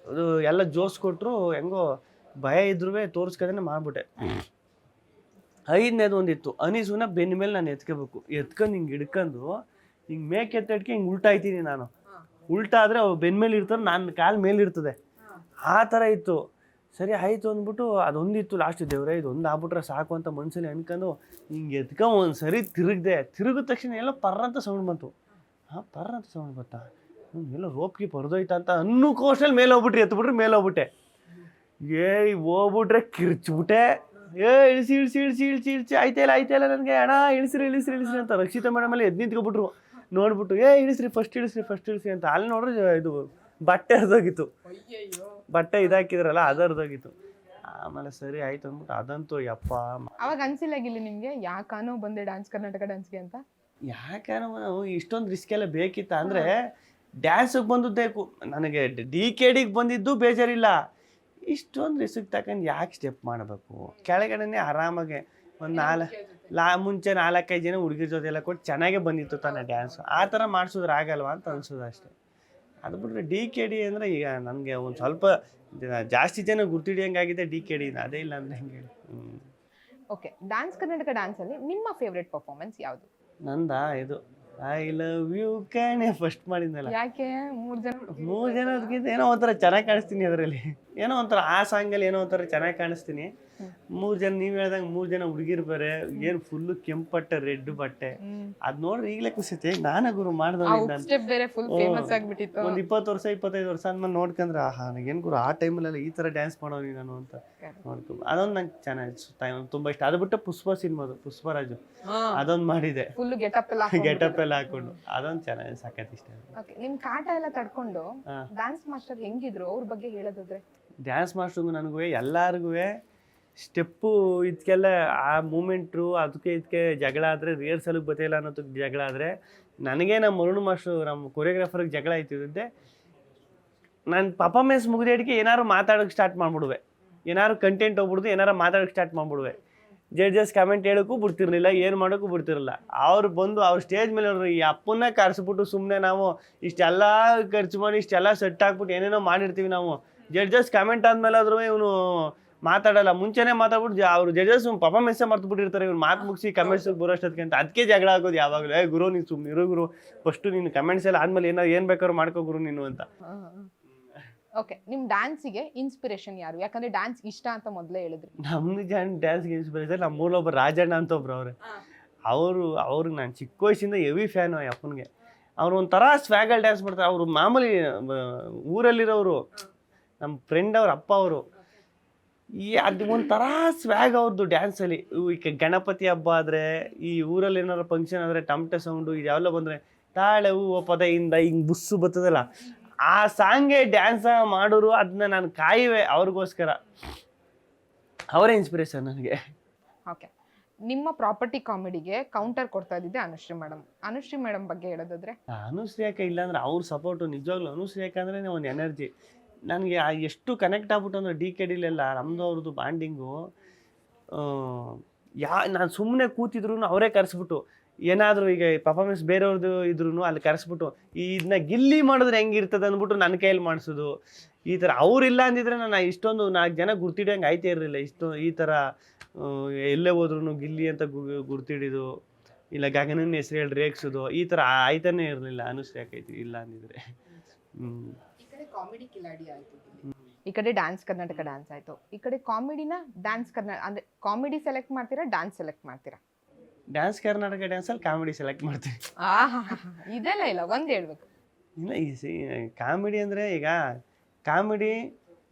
ಅದು ಎಲ್ಲ ಜೋಸ್ ಕೊಟ್ಟರು, ಹೆಂಗೋ ಭಯ ಇದ್ರೂ ತೋರಿಸ್ಕೊಂಡೇ ಮಾಡಿಬಿಟ್ಟೆ. 5ನೇದು ಒಂದಿತ್ತು, ಅನೀಸುನ ಬೆನ್ನ ಮೇಲೆ ನಾನು ಎತ್ಕೋಬೇಕು. ಎತ್ಕೊಂಡು ಹಿಂಗೆ ಹಿಡ್ಕೊಂಡು ಹಿಂಗೆ ಮೇಕೆತ್ತಡ್ಕೆ ಹಿಂಗೆ ಉಲ್ಟಾಯ್ತೀನಿ ನಾನು. ಉಲ್ಟಾ ಆದರೆ ಅವ್ರು ಬೆನ್ನ ಮೇಲೆ ಇರ್ತಾರೆ, ನಾನು ಕಾಲು ಮೇಲೆ ಇರ್ತದೆ. ಆ ಥರ ಇತ್ತು. ಸರಿ ಆಯಿತು ಅಂದ್ಬಿಟ್ಟು ಅದೊಂದಿತ್ತು ಲಾಸ್ಟ್. ದೇವ್ರೆ ಇದೊಂದು ಆಗ್ಬಿಟ್ರೆ ಸಾಕು ಅಂತ ಮನ್ಸಲ್ಲಿ ಅನ್ಕೊಂಡು ಹಿಂಗೆ ಎತ್ಕೊಂಡು ಒಂದು ಸರಿ ತಿರುಗಿದ ತಕ್ಷಣ ಎಲ್ಲ ಪರ್ರಂತ ಸೌಂಡ್ ಬಂತು. ಪರ್ರಂತ ಸೌಂಡ್ ಬಂತ, ಎಲ್ಲ ರೋಪ್ಗೆ ಪರ್ದೋಯ್ತಾ ಅಂತ ಅನ್ನೋಕೋಷ್ಟಲ್ಲಿ ಮೇಲೆ ಹೋಗ್ಬಿಟ್ರೆ ಮೇಲೆ ಹೋಗ್ಬಿಟ್ಟೆ. ಹೋಗ್ಬಿಟ್ರೆ ಕಿರ್ಚ್ಬಿಟ್ಟೆ. ಇಳಿಸಿ ಆಯ್ತಾಯಿಲ್ಲ ನನಗೆ, ಅಣ್ಣ ಇಳಿಸ್ರಿ ಅಂತ ರಕ್ಷಿತಾ ಮೇಡಮ್ ಅಲ್ಲಿ ಎದ್ದು ನಿಂತ್ಕೊಬಿಟ್ರು. ನೋಡ್ಬಿಟ್ಟು ಇಳಿಸ್ರಿ ಫಸ್ಟ್ ಇಳಿಸ್ರಿ ಅಂತ. ಅಲ್ಲಿ ನೋಡ್ರೆ ಇದು ಬಟ್ಟೆ ಹರಿದೋಗಿತ್ತು, ಬಟ್ಟೆ ಇದಾಕಿದ್ರಲ್ಲ ಅದು ಹರಿದೋಗಿತ್ತು. ಆಮೇಲೆ ಸರಿ ಆಯ್ತು ಅಂದ್ಬಿಟ್ಟು ಅದಂತೂ ಯಪ್ಪ. ಅವಾಗ ಅನ್ಸಿಲ್ಲ ಗಿಲ್ಲಿ ನಿಮ್ಗೆ ಯಾಕಾನೋ ಬಂದೆ ಡ್ಯಾನ್ಸ್ ಕರ್ನಾಟಕ ಡ್ಯಾನ್ಸ್ಗೆ ಅಂತ? ಯಾಕಂದ್ರೆ ಇಷ್ಟೊಂದು ರಿಸ್ಕ್ ಎಲ್ಲ ಬೇಕಿತ್ತ ಅಂದ್ರೆ ಡ್ಯಾನ್ಸಿಗೆ ಬಂದದ್ದು ನನಗೆ. DKDಗೆ ಬಂದಿದ್ದು ಬೇಜಾರಿಲ್ಲ, ಇಷ್ಟೊಂದು ರಿಸ್ಕ್ ತಗೊಂಡು ಯಾಕೆ ಸ್ಟೆಪ್ ಮಾಡಬೇಕು? ಕೆಳಗಡೆನೆ ಆರಾಮಾಗೆ ಒಂದು ಮುಂಚೆ 4-5 ಜನ ಹುಡುಗಿರ ಜೊತೆ ಎಲ್ಲ ಕೊಟ್ಟು ಚೆನ್ನಾಗೇ ಬಂದಿತ್ತು ತಾನೆ ಡ್ಯಾನ್ಸ್. ಆ ಥರ ಮಾಡಿಸಿದ್ರೆ ಆಗಲ್ವಾ ಅಂತ ಅನ್ಸೋದು ಅಷ್ಟೇ. ಅದು ಬಿಟ್ಟರೆ DKD ಅಂದರೆ ಈಗ ನನಗೆ ಒಂದು ಸ್ವಲ್ಪ ಜಾಸ್ತಿ ಜನ ಗುರ್ತಿಡಿಯಂಗಾಗಿದೆ DKD. ಅದೇ ಇಲ್ಲ ಅಂದರೆ ಹೆಂಗೆ ಹೇಳಿ. ಓಕೆ, ಡ್ಯಾನ್ಸ್ ಕರ್ನಾಟಕ ಡ್ಯಾನ್ಸಲ್ಲಿ ನಿಮ್ಮ ಫೇವ್ರೆಟ್ ಪರ್ಫಾರ್ಮೆನ್ಸ್ ಯಾವುದು? ನಂದಾ ಇದು ಐ ಲವ್ ಯು ಕಣೆ ಫಸ್ಟ್ ಮಾಡಿದ್ನಲ್ಲ. ಯಾಕೆ 3 ಜನ ಅದಕ್ಕಿಂತ ಏನೋ ಒಂಥರ ಚೆನ್ನಾಗಿ ಕಾಣಿಸ್ತೀನಿ ಅದರಲ್ಲಿ. ಏನೋ ಒಂಥರ ಆ ಸಾಂಗಲ್ಲಿ ಏನೋ ಒಂಥರ ಚೆನ್ನಾಗಿ ಕಾಣಿಸ್ತೀನಿ. 3 ಜನ ನೀವು ಹೇಳ್ದಂಗೆ 3 ಜನ ಹುಡುಗಿರು ಬೇರೆ, ಏನು ಫುಲ್ಲು ಕೆಂಪು ಬಟ್ಟೆ ರೆಡ್ ಬಟ್ಟೆ. ಅದು ನೋಡ್ರಿ ಈಗಲೇ ಖುಷಿತೆ. ನಾನೇ ಗುರು ಮಾಡಿದವನಿಂದ ಒಂದು 20 ವರ್ಷ 25 ವರ್ಷ ಅಂದ್ಮೇಲೆ ನೋಡ್ಕೊಂಡ್ರೆ ಆಹಾ ನನಗೇನು ಗುರು ಆ ಟೈಮಲ್ಲೆಲ್ಲ ಈ ಥರ ಡ್ಯಾನ್ಸ್ ಮಾಡೋನಿ ನಾನು ಅಂತ ನೋಡ್ಕೊ. ಅದೊಂದು ನಂಗೆ ಚೆನ್ನಾಗಿ ತುಂಬ ಇಷ್ಟ. ಅದು ಬಿಟ್ಟು ಪುಷ್ಪರಾಜು ಅದೊಂದು ಮಾಡಿದೆ, ಗೆಟಪ್ ಎಲ್ಲ ಹಾಕೊಂಡು. ಅದೊಂದು ಚೆನ್ನಾಗಿ ಸಖತ್ ಇಷ್ಟ. ನಿಮ್ ಕಾಟ ಎಲ್ಲ ತಡ್ಕೊಂಡು ಡ್ಯಾನ್ಸ್ ಮಾಸ್ಟರ್ ಹೆಂಗಿದ್ರು ಅವ್ರ ಬಗ್ಗೆ ಹೇಳೋದಾದ್ರೆ? ಡ್ಯಾನ್ಸ್ ಮಾಸ್ಟರ್ಗೂ ನನಗೂ ಎಲ್ಲರಿಗೂ ಸ್ಟೆಪ್ಪು ಇದಕ್ಕೆಲ್ಲ ಆ ಮೂಮೆಂಟ್ರು ಅದಕ್ಕೆ ಜಗಳ ಆದರೆ ರಿಹರ್ಸಲ್ಗೆ ಬತ್ತಿಲ್ಲ ಅನ್ನೋದಕ್ಕೆ ಜಗಳ ಆದರೆ ನನಗೆ ನಮ್ಮ ಅರುಣ್ ಮಾಸ್ಟ್ರು ನಮ್ಮ ಕೊರಿಯೋಗ್ರಾಫರ್ಗೆ ಜಗಳ ಆಯ್ತಿದ್ದೆ. ನಾನು ಪರ್ಫಾರ್ಮೆನ್ಸ್ ಮುಗಿದೇಟಿಗೆ ಏನಾದ್ರು ಮಾತಾಡೋಕ್ಕೆ ಸ್ಟಾರ್ಟ್ ಮಾಡ್ಬಿಡುವೆ, ಏನಾದ್ರು ಕಂಟೆಂಟ್ ಹೋಗ್ಬಿಡ್ದು, ಏನಾರು ಮಾತಾಡೋಕ್ಕೆ ಸ್ಟಾರ್ಟ್ ಮಾಡ್ಬಿಡುವೆ. ಜಡ್ಜಸ್ ಕಮೆಂಟ್ ಹೇಳೋಕ್ಕೂ ಬಿಡ್ತಿರ್ಲಿಲ್ಲ, ಏನು ಮಾಡೋಕ್ಕೂ ಬಿಡ್ತಿರಲಿಲ್ಲ. ಅವ್ರು ಬಂದು ಅವ್ರು ಸ್ಟೇಜ್ ಮೇಲೆ ಈ ಅಪ್ಪನ್ನ ಕರೆಸ್ಬಿಟ್ಟು ಸುಮ್ಮನೆ ನಾವು ಇಷ್ಟೆಲ್ಲ ಖರ್ಚು ಮಾಡಿ ಇಷ್ಟೆಲ್ಲ ಸೆಟ್ ಹಾಕ್ಬಿಟ್ಟು ಏನೇನೋ ಮಾಡಿರ್ತೀವಿ ನಾವು. ಜಡ್ಜಸ್ ಕಮೆಂಟ್ ಆದಮೇಲೆ ಆದ್ರೂ ಇವನು ಮಾತಾಡಲ್ಲ, ಮುಂಚೆನೇ ಮಾತಾಡ್ಬಿಟ್ಟು ಅವ್ರು ಜಡ್ಜಸ್ ಪರ್ಫಾರ್ಮೆನ್ಸೇ ಮರ್ತ್ಬಿಟ್ಟಿರ್ತಾರೆ. ಇವ್ನು ಮಾತು ಮುಗಿಸಿ ಕಮೆಂಟ್ಸಿಗೆ ಬರೋಷ್ಟೊತ್ತಿಗೆ ಅಂತ. ಅದಕ್ಕೆ ಜಗಳ ಆಗೋದು ಯಾವಾಗಲೂ. ಗುರು ನೀನು ಸುಮ್ಮನೆ ಇರೋ ಗುರು, ಫಸ್ಟು ನೀನು ಕಮೆಂಟ್ಸ್ ಎಲ್ಲ ಆದಮೇಲೆ ಏನು ಬೇಕಾದ್ರೂ ಮಾಡ್ಕೋ ಗುರು ನೀನು ಅಂತ. ಓಕೆ, ನಿಮ್ಮ ಡ್ಯಾನ್ಸಿಗೆ ಇನ್ಸ್ಪಿರೇಷನ್ ಯಾರು? ಯಾಕಂದ್ರೆ ಡ್ಯಾನ್ಸ್ ಇಷ್ಟ ಅಂತ ಮೊದಲೇ ಹೇಳಿದ್ರಿ. ನಮ್ದು ಡ್ಯಾನ್ಸ್ಗೆ ಇನ್ಸ್ಪಿರೇಷನ್ ನಮ್ಮೂರಲ್ಲಿ ಒಬ್ಬರು ರಾಜಣ್ಣ ಅಂತ ಒಬ್ರು ಅವ್ರೆ. ಅವ್ರಿಗೆ ನಾನು ಚಿಕ್ಕ ವಯಸ್ಸಿಂದ ಹೆವಿ ಫ್ಯಾನು ಅಪ್ಪನಿಗೆ. ಅವ್ರು ಒಂಥರ ಸ್ವ್ಯಾಗಲ್ಲಿ ಡ್ಯಾನ್ಸ್ ಮಾಡ್ತಾರೆ. ಅವರು ಮಾಮೂಲಿ ಊರಲ್ಲಿರೋರು, ನಮ್ಮ ಫ್ರೆಂಡ್ ಅವ್ರ ಅಪ್ಪ ಅವರು. ಅದು ಒಂಥರ ಸ್ವ್ಯಾಗ್ ಅವ್ರದ್ದು ಡ್ಯಾನ್ಸಲ್ಲಿ. ಈಗ ಗಣಪತಿ ಹಬ್ಬ ಆದರೆ, ಈ ಊರಲ್ಲಿ ಏನಾರು ಫಂಕ್ಷನ್ ಆದರೆ ಟಮಟೆ ಸೌಂಡು ಇದೆಲ್ಲ ಬಂದರೆ ತಾಳೆ ಹೂವು ಪದೆಯಿಂದ ಹಿಂಗೆ ಬುಸ್ಸು ಬರ್ತದಲ್ಲ, ಆ ಸಾಂಗೇ ಡ್ಯಾನ್ಸ ಮಾಡೋರು. ಅದನ್ನ ನಾನು ಕಾಯುವೆ ಅವ್ರಿಗೋಸ್ಕರ. ಅವರೇ ಇನ್ಸ್ಪಿರೇಷನ್ ನನಗೆ. ಓಕೆ, ನಿಮ್ಮ ಪ್ರಾಪರ್ಟಿ ಕಾಮಿಡಿಗೆ ಕೌಂಟರ್ ಕೊಡ್ತಾ ಇದ್ದಿದ್ದೆ ಅನುಶ್ರೀ ಮೇಡಮ್ ಬಗ್ಗೆ ಹೇಳೋದಾದ್ರೆ? ಅನುಶ್ರೀ ಯಾಕೆ ಇಲ್ಲ ಅಂದರೆ ಅವ್ರ ಸಪೋರ್ಟು ನಿಜವಾಗ್ಲೂ. ಅನುಶ್ರೀ ಯಾಕಂದ್ರೆ ಒಂದು ಎನರ್ಜಿ ನನಗೆ ಎಷ್ಟು ಕನೆಕ್ಟ್ ಆಗ್ಬಿಟ್ಟು ಅಂದರೆ DKDಲೆಲ್ಲ ನಮ್ಮದು ಅವ್ರದ್ದು ಬಾಂಡಿಂಗು. ನಾನು ಸುಮ್ಮನೆ ಕೂತಿದ್ರು ಅವರೇ ಕರೆಸ್ಬಿಟ್ಟು ಏನಾದರೂ ಈಗ ಪರ್ಫಾರ್ಮೆನ್ಸ್ ಬೇರೆಯವ್ರದ್ದು ಇದ್ರೂ ಅಲ್ಲಿ ಕರೆಸ್ಬಿಟ್ಟು ಇದನ್ನ ಗಿಲ್ಲಿ ಮಾಡಿದ್ರೆ ಹೆಂಗಿರ್ತದೆ ಅಂದ್ಬಿಟ್ಟು ನನ್ನ ಕೈಯಲ್ಲಿ ಮಾಡಿಸೋದು. ಈ ಥರ ಅವರಿಲ್ಲ ಅಂದಿದ್ರೆ ನಾನು ಇಷ್ಟೊಂದು 4 ಜನ ಗುರ್ತಿಡೋಂಗೆ ಆಯ್ತೇ ಇರಲಿಲ್ಲ. ಈ ಥರ ಎಲ್ಲೇ ಹೋದ್ರೂ ಗಿಲ್ಲಿ ಅಂತ ಗುರ್ತಿಡಿದು, ಇಲ್ಲ ಗಗನನ್ನ ಹೆಸರು ಹೇಳಿ ರೇಗಿಸೋದು, ಈ ಥರ ಆಯ್ತಾನೆ ಇರಲಿಲ್ಲ. ಅನುಶ್ರೀ ಯಾಕೈತಿ ಇಲ್ಲ ಅಂದಿದ್ರೆ. ಕಾಮಿಡಿ ಕಿಲಾಡಿ ಆಯ್ತು, ಈ ಕಡೆ ಡ್ಯಾನ್ಸ್ ಕರ್ನಾಟಕ ಡ್ಯಾನ್ಸ್ ಆಯ್ತು, ಈ ಕಡೆ ಕಾಮಿಡಿನ ಡ್ಯಾನ್ಸ್ ಅಂದ್ರೆ ಕಾಮಿಡಿ ಸೆಲೆಕ್ಟ್ ಮಾಡ್ತೀರಾ, ಡ್ಯಾನ್ಸ್ ಸೆಲೆಕ್ಟ್ ಮಾಡ್ತೀರಾ? ಡ್ಯಾನ್ಸ್ ಕರ್ನಾಟಕ ಡ್ಯಾನ್ಸಲ್ಲಿ ಕಾಮಿಡಿ ಸೆಲೆಕ್ಟ್ ಮಾಡ್ತೀವಿ. ಇದೆಲ್ಲ ಇಲ್ಲ, ಒಂದು ಹೇಳ್ಬೇಕು. ಇಲ್ಲ ಕಾಮಿಡಿ ಅಂದರೆ ಈಗ ಕಾಮಿಡಿ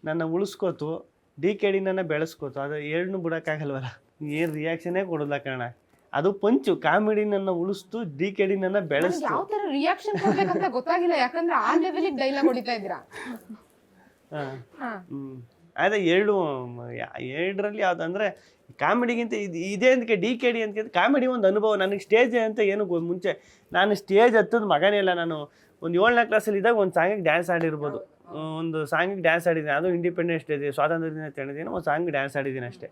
ನನ್ನ ಉಳಿಸ್ಕೋತು, DKD ನನ್ನ ಬೆಳೆಸ್ಕೋತು. ಅದು ಎರಡನ್ನೂ ಬಿಡೋಕ್ಕಾಗಲ್ವಲ್ಲ. ಏನು ರಿಯಾಕ್ಷನ್ನೇ ಕೊಡೋಲ್ಲ ಕಾರಣ. ಅದು ಪಂಚು. ಕಾಮಿಡಿ ನನ್ನ ಉಳಿಸ್ತು, DKD ನನ್ನ ಬೆಳೆಸ್ತು. ಯಾವ ತರ ರಿಯಾಕ್ಷನ್ ಕೊಡ್ಬೇಕಂತ ಗೊತ್ತಾಗಿಲ್ಲ, ಯಾಕಂದ್ರೆ ಆ ಲೆವೆಲಿಗೆ ಡೈಲಾಗ್ ಹೊಡಿತಾ ಇದ್ದೀರಾ. ಅದೇ ಎರಡರಲ್ಲಿ ಯಾವ್ದಂದ್ರೆ ಕಾಮಿಡಿಗಿಂತ ಇದೇ ಅಂತಕ್ಕೆ DKD ಅಂತ ಕಾಮಿಡಿ ಒಂದು ಅನುಭವ. ನನಗೆ ಸ್ಟೇಜ್ ಅಂತ ಏನು ಮುಂಚೆ ನಾನು ಸ್ಟೇಜ್ ಹತ್ತದ ಮಗನೇ ಇಲ್ಲ. ನಾನು ಒಂದು 7ನೇ ಕ್ಲಾಸಲ್ಲಿ ಇದ್ದಾಗ ಒಂದು ಸಾಂಗಿಗೆ ಡ್ಯಾನ್ಸ್ ಆಡಿರ್ಬೋದು, ಒಂದು ಸಾಂಗಿಗೆ ಡ್ಯಾನ್ಸ್ ಆಡಿದ್ದೀನಿ. ಅದು ಇಂಡಿಪೆಂಡೆನ್ಸ್ ಡೇ ಸ್ವಾತಂತ್ರ್ಯ ದಿನ ತಿಳಿದೀನಿ, ಒಂದು ಸಾಂಗ್ ಡ್ಯಾನ್ಸ್ ಆಡಿದ್ದೀನಿ ಅಷ್ಟೇ.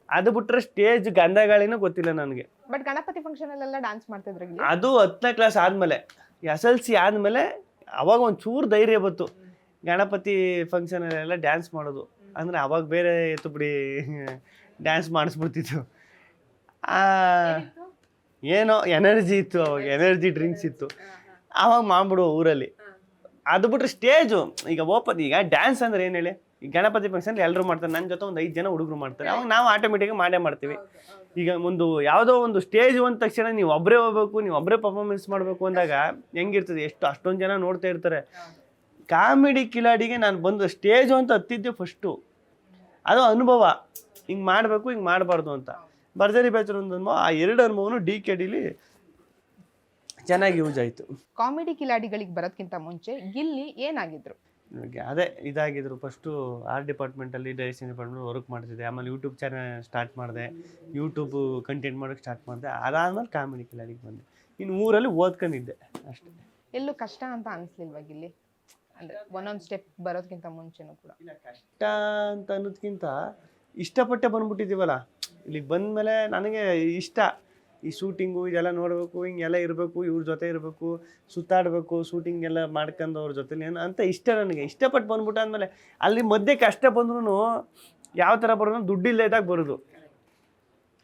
ಅದು ಬಿಟ್ಟರೆ ಸ್ಟೇಜ್ ಗಂಧಗಾಳಿನೂ ಗೊತ್ತಿಲ್ಲ ನನಗೆ. ಬಟ್ ಗಣಪತಿ ಫಂಕ್ಷನ್ ಅಲ್ಲೆಲ್ಲ ಡ್ಯಾನ್ಸ್ ಮಾಡ್ತಿದ್ರು ಗಿಲ್ಲಿ. ಅದು 10ನೇ ಕ್ಲಾಸ್ ಆದಮೇಲೆ, SLC ಆದಮೇಲೆ ಅವಾಗ ಒಂದು ಚೂರು ಧೈರ್ಯ ಬಂತು ಗಣಪತಿ ಫಂಕ್ಷನಲ್ಲೆಲ್ಲ ಡ್ಯಾನ್ಸ್ ಮಾಡೋದು. ಅಂದರೆ ಅವಾಗ ಬೇರೆ ಎತ್ತು ಬಿಡಿ ಡ್ಯಾನ್ಸ್ ಮಾಡಿಸ್ಬಿಡ್ತಿತ್ತು. ಏನೋ ಎನರ್ಜಿ ಇತ್ತು ಅವಾಗ, ಎನರ್ಜಿ ಡ್ರಿಂಕ್ಸ್ ಇತ್ತು ಆವಾಗ ಮಾಡ್ಬಿಡು ಊರಲ್ಲಿ. ಅದು ಬಿಟ್ರೆ ಸ್ಟೇಜು ಈಗ ಈಗ ಡ್ಯಾನ್ಸ್ ಅಂದ್ರೆ ಏನು ಹೇಳಿ, ಈಗ ಗಣಪತಿ ಫಂಕ್ಷನ್ ಎಲ್ಲರೂ ಮಾಡ್ತಾರೆ, ನನ್ನ ಜೊತೆ ಒಂದು 5 ಜನ ಹುಡುಗರು ಮಾಡ್ತಾರೆ, ಅವಾಗ ನಾವು ಆಟೋಮೆಟಿಕ್ ಮಾಡೇ ಮಾಡ್ತೀವಿ. ಈಗ ಒಂದು ಯಾವುದೋ ಒಂದು ಸ್ಟೇಜ್ ಒಂದ ತಕ್ಷಣ ನೀವು ಒಬ್ಬರೇ ಹೋಗ್ಬೇಕು, ನೀವು ಒಬ್ಬರೇ ಪರ್ಫಾರ್ಮೆನ್ಸ್ ಮಾಡಬೇಕು ಅಂದಾಗ ಹೆಂಗಿರ್ತದೆ, ಅಷ್ಟೊಂದು ಜನ ನೋಡ್ತಾ ಇರ್ತಾರೆ. ಕಾಮಿಡಿ ಕಿಲಾಡಿಗೆ ನಾನು ಬಂದು ಸ್ಟೇಜು ಅಂತ ಹತ್ತಿದ್ದೆ ಫಸ್ಟು. ಅದು ಅನುಭವ, ಹಿಂಗೆ ಮಾಡಬೇಕು ಹಿಂಗೆ ಮಾಡಬಾರ್ದು ಅಂತ. ಭರ್ಜರಿ ಬ್ಯಾಚರ್ ಒಂದು ಅನುಭವ. ಆ 2 ಅನುಭವನು DKDಲಿ ಚೆನ್ನಾಗಿ ಯೂಸ್ ಆಯಿತು. ಕಾಮಿಡಿ ಕಿಲಾಡಿಗಳಿಗೆ ಬರೋದಕ್ಕಿಂತ ಮುಂಚೆ ಗಿಲ್ಲಿ ಏನಾಗಿದ್ರು? ಅದೇ ಇದಾಗಿದ್ರು. ಫಸ್ಟು ಆರ್ಟ್ ಡಿಪಾರ್ಟ್ಮೆಂಟಲ್ಲಿ ಡೈರೆಕ್ಷನ್ ಡಿಪಾರ್ಟ್ಮೆಂಟ್ ವರ್ಕ್ ಮಾಡ್ತಿದ್ದೆ. ಆಮೇಲೆ ಯೂಟ್ಯೂಬ್ ಚಾನಲ್ ಸ್ಟಾರ್ಟ್ ಮಾಡಿದೆ, ಯೂಟ್ಯೂಬ್ ಕಂಟೆಂಟ್ ಮಾಡೋಕ್ಕೆ ಸ್ಟಾರ್ಟ್ ಮಾಡಿದೆ. ಅದಾದ್ಮೇಲೆ ಕಾಮಿಡಿ ಕಿಲಾಡಿಗೆ ಬಂದೆ. ಇನ್ನು ಊರಲ್ಲಿ ಓದ್ಕೊಂಡಿದ್ದೆ ಅಷ್ಟೇ. ಎಲ್ಲೂ ಕಷ್ಟ ಅಂತ ಅನಿಸ್ಲಿಲ್ವಾ ಗಿಲ್ಲಿ? ಅಂದರೆ ಒಂದೊಂದು ಸ್ಟೆಪ್ ಬರೋದಕ್ಕಿಂತ ಮುಂಚೆನೂ ಕೂಡ ಇಲ್ಲ ಕಷ್ಟ ಅಂತ ಅನ್ನೋದಕ್ಕಿಂತ ಇಷ್ಟಪಟ್ಟೆ ಬಂದ್ಬಿಟ್ಟಿದ್ದೀವಲ್ಲ, ಇಲ್ಲಿಗೆ ಬಂದಮೇಲೆ ನನಗೆ ಇಷ್ಟ ಈ ಶೂಟಿಂಗು ಇದೆಲ್ಲ ನೋಡಬೇಕು, ಹಿಂಗೆಲ್ಲ ಇರಬೇಕು, ಇವ್ರ ಜೊತೆ ಇರಬೇಕು, ಸುತ್ತಾಡಬೇಕು, ಶೂಟಿಂಗ್ ಎಲ್ಲ ಮಾಡ್ಕೊಂಡು ಅವ್ರ ಜೊತೆಲಿ ಏನು ಅಂತ ಇಷ್ಟ. ನನಗೆ ಇಷ್ಟಪಟ್ಟು ಬಂದ್ಬಿಟ್ಟು ಆದಮೇಲೆ ಅಲ್ಲಿ ಮಧ್ಯೆ ಕಷ್ಟ ಬಂದ್ರೂ ಯಾವ ಥರ ಬರೋದು, ದುಡ್ಡಿಲ್ಲ ಇದ್ದಾಗ ಬರೋದು.